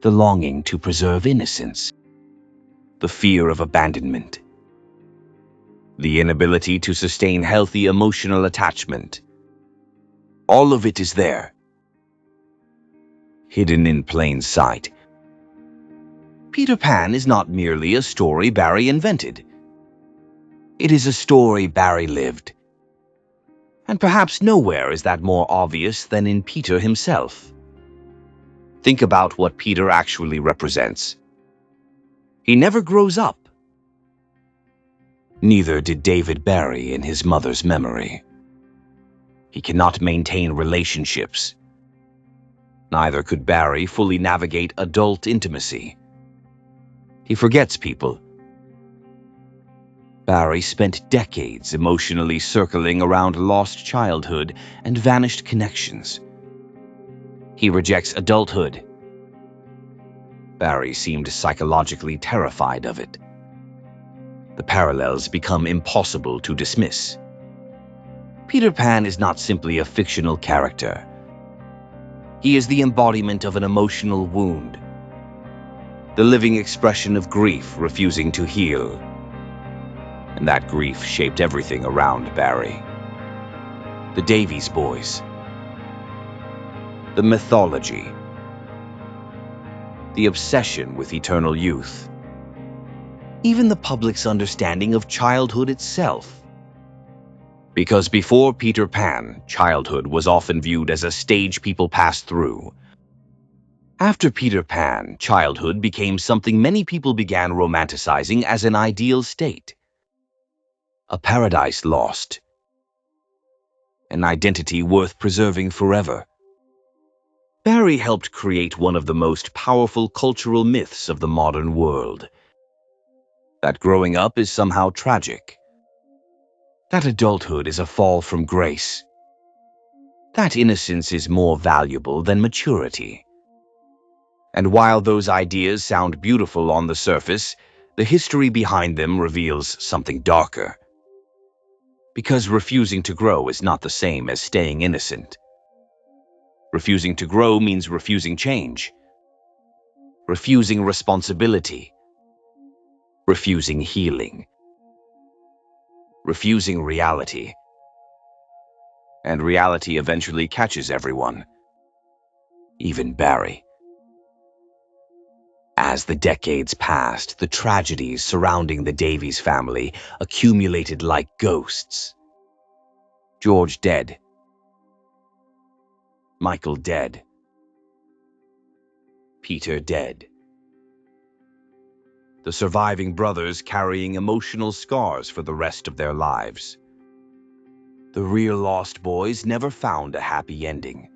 S2: the longing to preserve innocence, the fear of abandonment, the inability to sustain healthy emotional attachment. All of it is there, hidden in plain sight. Peter Pan is not merely a story Barrie invented. It is a story Barrie lived. And perhaps nowhere is that more obvious than in Peter himself. Think about what Peter actually represents. He never grows up. Neither did David Barrie in his mother's memory. He cannot maintain relationships. Neither could Barrie fully navigate adult intimacy. He forgets people. Barrie spent decades emotionally circling around lost childhood and vanished connections. He rejects adulthood. Barrie seemed psychologically terrified of it. The parallels become impossible to dismiss. Peter Pan is not simply a fictional character. He is the embodiment of an emotional wound, the living expression of grief refusing to heal. And that grief shaped everything around Barrie. The Davies boys, the mythology, the obsession with eternal youth, even the public's understanding of childhood itself. Because before Peter Pan, childhood was often viewed as a stage people passed through. After Peter Pan, childhood became something many people began romanticizing as an ideal state. A paradise lost. An identity worth preserving forever. Barrie helped create one of the most powerful cultural myths of the modern world. That growing up is somehow tragic. That adulthood is a fall from grace. That innocence is more valuable than maturity. And while those ideas sound beautiful on the surface, the history behind them reveals something darker. Because refusing to grow is not the same as staying innocent. Refusing to grow means refusing change, refusing responsibility, refusing healing, refusing reality. And reality eventually catches everyone, even Barrie. As the decades passed, the tragedies surrounding the Davies family accumulated like ghosts. George dead. Michael dead. Peter dead. The surviving brothers carrying emotional scars for the rest of their lives. The real Lost Boys never found a happy ending.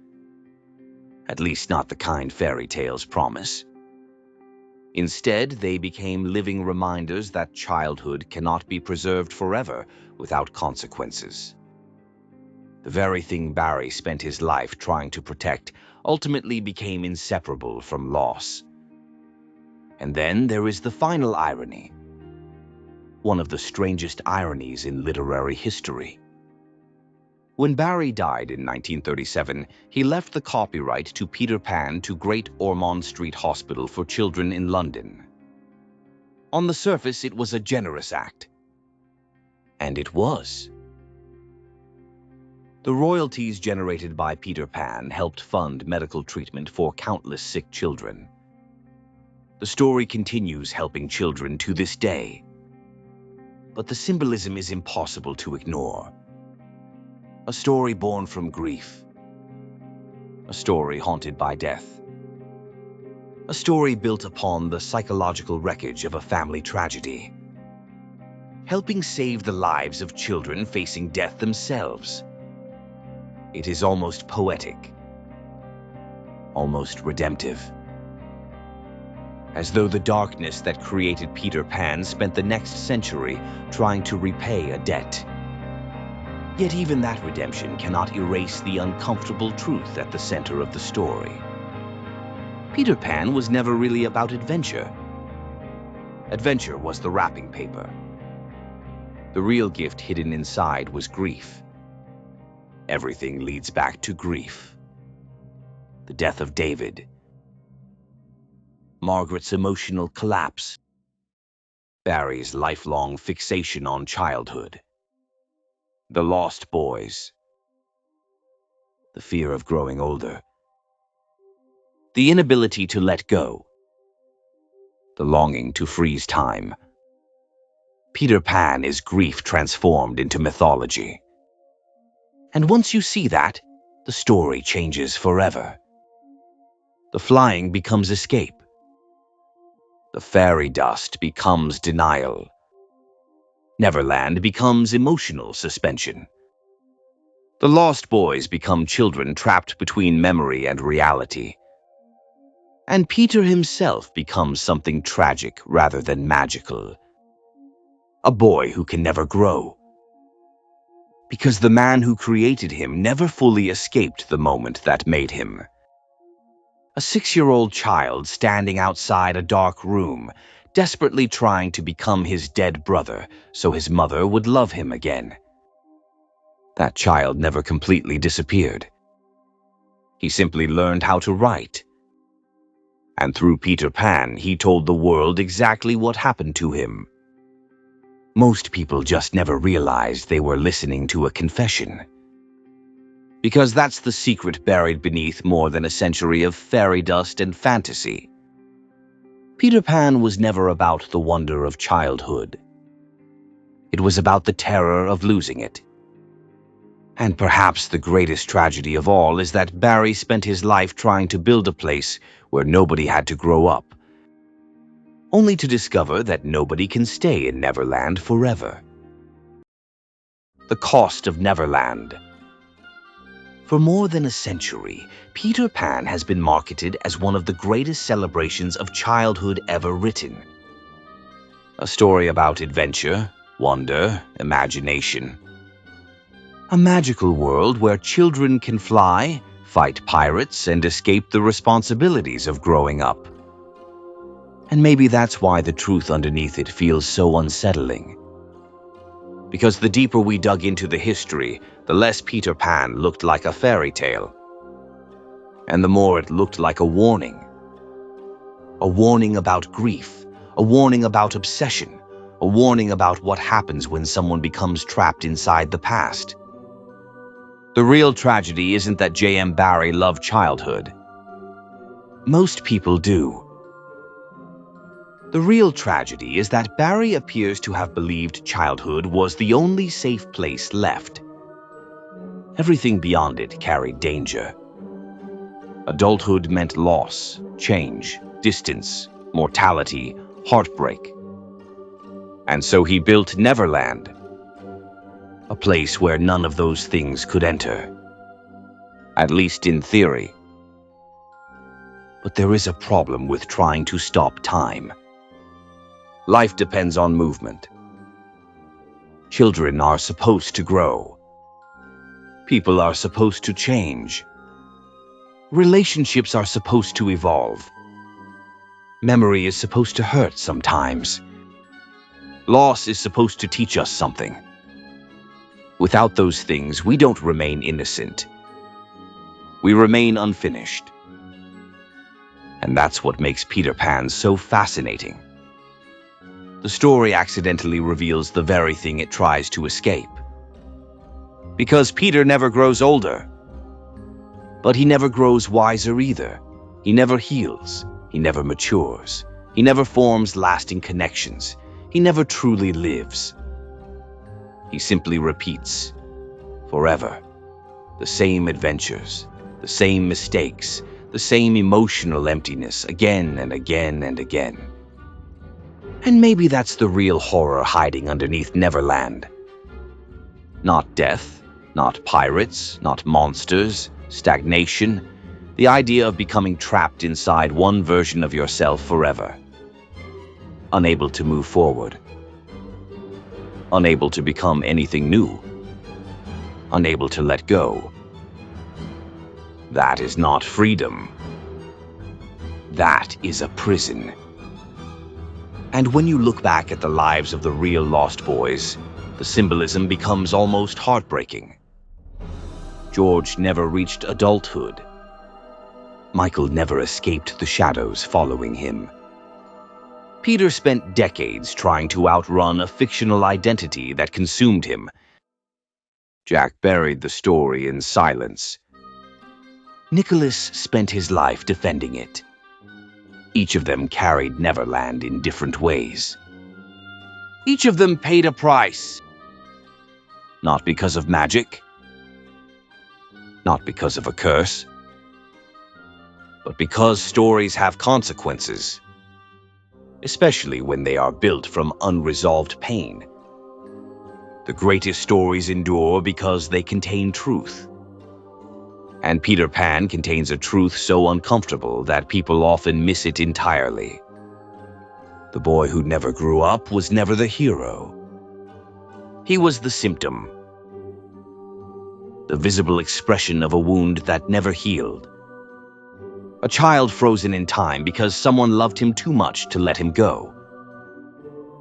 S2: At least not the kind fairy tales promise. Instead, they became living reminders that childhood cannot be preserved forever without consequences. The very thing Barrie spent his life trying to protect ultimately became inseparable from loss. And then there is the final irony. One of the strangest ironies in literary history. When Barrie died in 1937, he left the copyright to Peter Pan to Great Ormond Street Hospital for Children in London. On the surface, it was a generous act. And it was. The royalties generated by Peter Pan helped fund medical treatment for countless sick children. The story continues helping children to this day. But the symbolism is impossible to ignore. A story born from grief. A story haunted by death. A story built upon the psychological wreckage of a family tragedy. Helping save the lives of children facing death themselves. It is almost poetic. Almost redemptive. As though the darkness that created Peter Pan spent the next century trying to repay a debt. Yet even that redemption cannot erase the uncomfortable truth at the center of the story. Peter Pan was never really about adventure. Adventure was the wrapping paper. The real gift hidden inside was grief. Everything leads back to grief. the death of David, Margaret's emotional collapse, Barrie's lifelong fixation on childhood, the lost boys, the fear of growing older, the inability to let go, the longing to freeze time. Peter Pan is grief transformed into mythology. And once you see that, the story changes forever. The flying becomes escape. The fairy dust becomes denial. Neverland becomes emotional suspension. The lost boys become children trapped between memory and reality. And Peter himself becomes something tragic rather than magical. A boy who can never grow. Because the man who created him never fully escaped the moment that made him. A 6-year-old child standing outside a dark room, desperately trying to become his dead brother so his mother would love him again. That child never completely disappeared. He simply learned how to write. And through Peter Pan, he told the world exactly what happened to him. Most people just never realized they were listening to a confession. Because that's the secret buried beneath more than a century of fairy dust and fantasy. Peter Pan was never about the wonder of childhood. It was about the terror of losing it. And perhaps the greatest tragedy of all is that Barrie spent his life trying to build a place where nobody had to grow up, only to discover that nobody can stay in Neverland forever. The cost of Neverland. For more than a century, Peter Pan has been marketed as one of the greatest celebrations of childhood ever written. A story about adventure, wonder, imagination. A magical world where children can fly, fight pirates, and escape the responsibilities of growing up. And maybe that's why the truth underneath it feels so unsettling. Because the deeper we dug into the history, the less Peter Pan looked like a fairy tale. And the more it looked like a warning. A warning about grief, a warning about obsession, a warning about what happens when someone becomes trapped inside the past. The real tragedy isn't that J.M. Barrie loved childhood. Most people do. The real tragedy is that Barrie appears to have believed childhood was the only safe place left. Everything beyond it carried danger. Adulthood meant loss, change, distance, mortality, heartbreak. And so he built Neverland, a place where none of those things could enter. At least in theory. But there is a problem with trying to stop time. Life depends on movement. Children are supposed to grow. People are supposed to change. Relationships are supposed to evolve. Memory is supposed to hurt sometimes. Loss is supposed to teach us something. Without those things, we don't remain innocent. We remain unfinished. And that's what makes Peter Pan so fascinating. The story accidentally reveals the very thing it tries to escape. Because Peter never grows older. But he never grows wiser either. He never heals. He never matures. He never forms lasting connections. He never truly lives. He simply repeats, forever, the same adventures, the same mistakes, the same emotional emptiness again and again and again. And maybe that's the real horror hiding underneath Neverland. Not death, not pirates, not monsters, stagnation, the idea of becoming trapped inside one version of yourself forever. Unable to move forward. Unable to become anything new. Unable to let go. That is not freedom. That is a prison. And when you look back at the lives of the real Lost Boys, the symbolism becomes almost heartbreaking. George never reached adulthood. Michael never escaped the shadows following him. Peter spent decades trying to outrun a fictional identity that consumed him. Jack buried the story in silence. Nicholas spent his life defending it. Each of them carried Neverland in different ways. Each of them paid a price. Not because of magic, not because of a curse, but because stories have consequences, especially when they are built from unresolved pain. The greatest stories endure because they contain truth. And Peter Pan contains a truth so uncomfortable that people often miss it entirely. The boy who never grew up was never the hero. He was the symptom, the visible expression of a wound that never healed. A child frozen in time because someone loved him too much to let him go.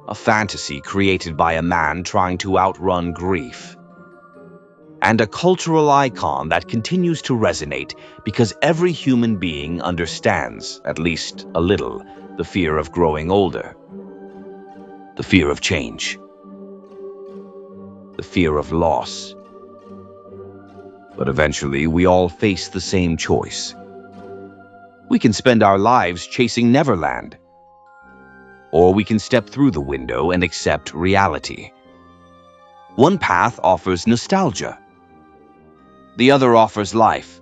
S2: A fantasy created by a man trying to outrun grief. And a cultural icon that continues to resonate because every human being understands, at least a little, the fear of growing older, the fear of change, the fear of loss. But eventually, we all face the same choice. We can spend our lives chasing Neverland, or we can step through the window and accept reality. One path offers nostalgia. The other offers life.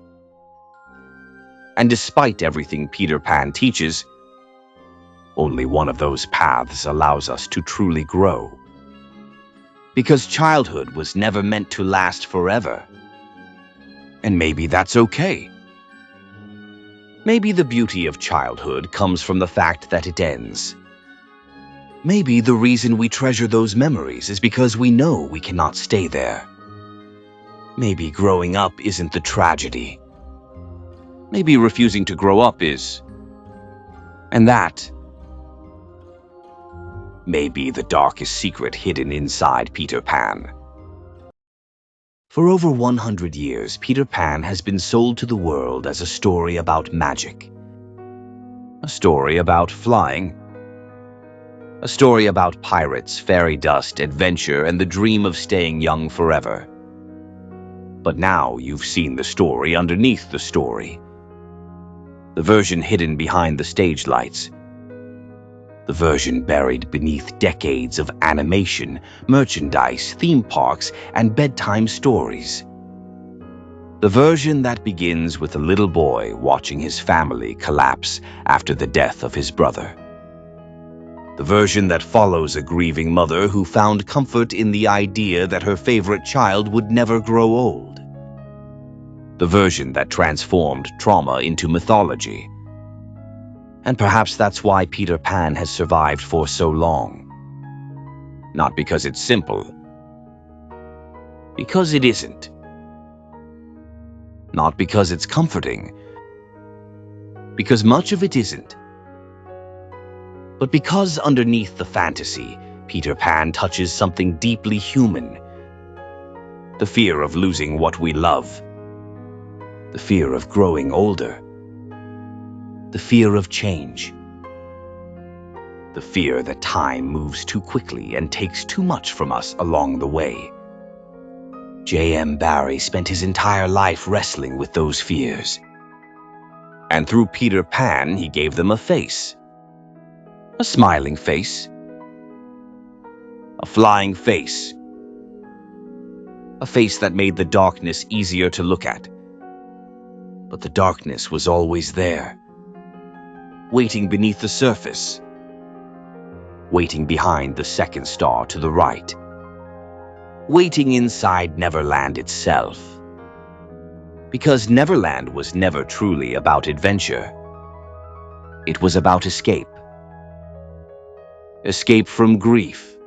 S2: And despite everything Peter Pan teaches, only one of those paths allows us to truly grow. Because childhood was never meant to last forever. And maybe that's okay. Maybe the beauty of childhood comes from the fact that it ends. Maybe the reason we treasure those memories is because we know we cannot stay there. Maybe growing up isn't the tragedy. Maybe refusing to grow up is. And that may be the darkest secret hidden inside Peter Pan. For over 100 years, Peter Pan has been sold to the world as a story about magic. A story about flying. A story about pirates, fairy dust, adventure, and the dream of staying young forever. But now you've seen the story underneath the story. The version hidden behind the stage lights. The version buried beneath decades of animation, merchandise, theme parks, and bedtime stories. The version that begins with a little boy watching his family collapse after the death of his brother. The version that follows a grieving mother who found comfort in the idea that her favorite child would never grow old. The version that transformed trauma into mythology. And perhaps that's why Peter Pan has survived for so long. Not because it's simple. Because it isn't. Not because it's comforting. Because much of it isn't. But because underneath the fantasy, Peter Pan touches something deeply human. The fear of losing what we love. The fear of growing older. The fear of change. The fear that time moves too quickly and takes too much from us along the way. J.M. Barrie spent his entire life wrestling with those fears. And through Peter Pan, he gave them a face. A smiling face. A flying face. A face that made the darkness easier to look at. But the darkness was always there. Waiting beneath the surface. Waiting behind the second star to the right. Waiting inside Neverland itself. Because Neverland was never truly about adventure. It was about escape. Escape from grief.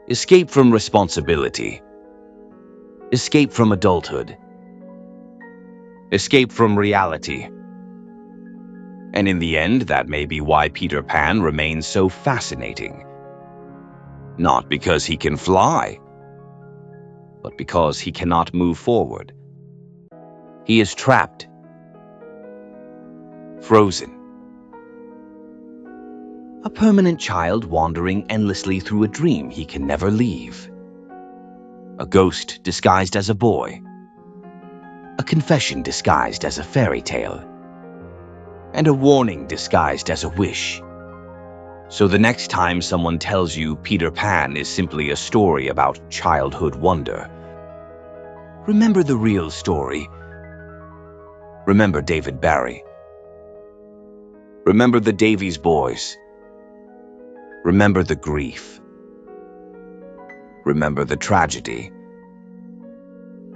S2: Escape from responsibility. Escape from adulthood. Escape from reality. And in the end, that may be why Peter Pan remains so fascinating. Not because he can fly, but because he cannot move forward. He is trapped. Frozen. A permanent child wandering endlessly through a dream he can never leave. A ghost disguised as a boy. A confession disguised as a fairy tale. And a warning disguised as a wish. So the next time someone tells you Peter Pan is simply a story about childhood wonder, remember the real story. Remember David Barrie. Remember the Davies boys. Remember the grief. Remember the tragedy.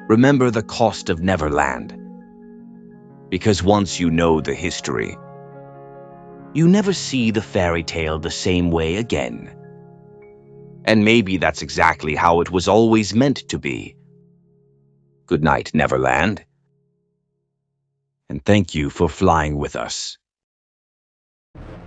S2: Remember the cost of Neverland. Because once you know the history, you never see the fairy tale the same way again. And maybe that's exactly how it was always meant to be. Good night, Neverland. And thank you for flying with us.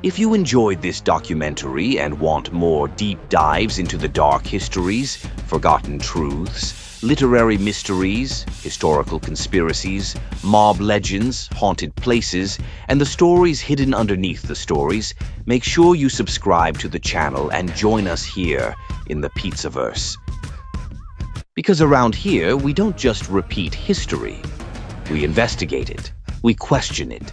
S2: If you enjoyed this documentary and want more deep dives into the dark histories, forgotten truths, literary mysteries, historical conspiracies, mob legends, haunted places, and the stories hidden underneath the stories, make sure you subscribe to the channel and join us here in the Pizzaverse. Because around here, we don't just repeat history. We investigate it. We question it.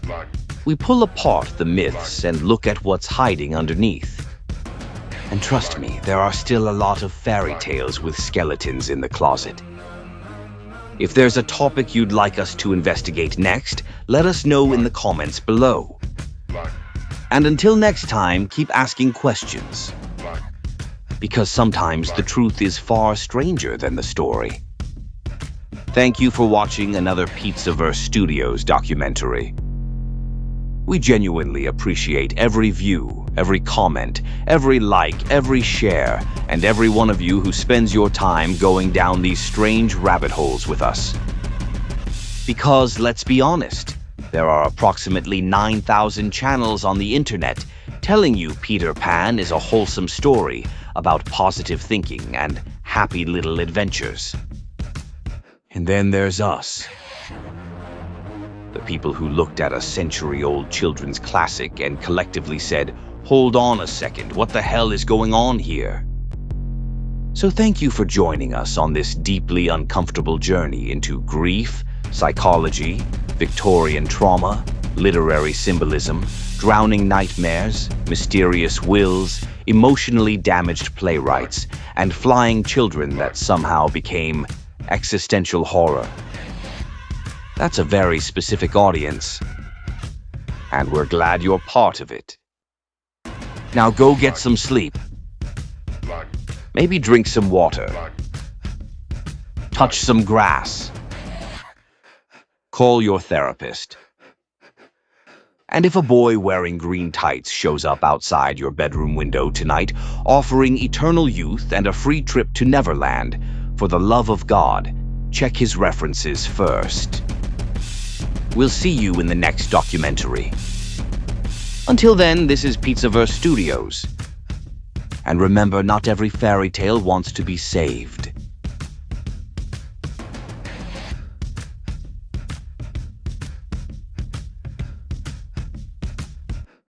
S2: We pull apart the myths and look at what's hiding underneath. And trust me, there are still a lot of fairy tales with skeletons in the closet. If there's a topic you'd like us to investigate next, let us know in the comments below. And until next time, keep asking questions. Because sometimes the truth is far stranger than the story. Thank you for watching another Pizzaverse Studios documentary. We genuinely appreciate every view, every comment, every like, every share, and every one of you who spends your time going down these strange rabbit holes with us. Because, let's be honest, there are approximately 9,000 channels on the internet telling you Peter Pan is a wholesome story about positive thinking and happy little adventures. And then there's us. The people who looked at a century-old children's classic and collectively said, "Hold on a second, what the hell is going on here?" So thank you for joining us on this deeply uncomfortable journey into grief, psychology, Victorian trauma, literary symbolism, drowning nightmares, mysterious wills, emotionally damaged playwrights, and flying children that somehow became existential horror. That's a very specific audience, and we're glad you're part of it. Now go get some sleep. Maybe drink some water. Touch some grass. Call your therapist. And if a boy wearing green tights shows up outside your bedroom window tonight, offering eternal youth and a free trip to Neverland, for the love of God, check his references first. We'll see you in the next documentary. Until then, this is Pizzaverse Studios. And remember, not every fairy tale wants to be saved.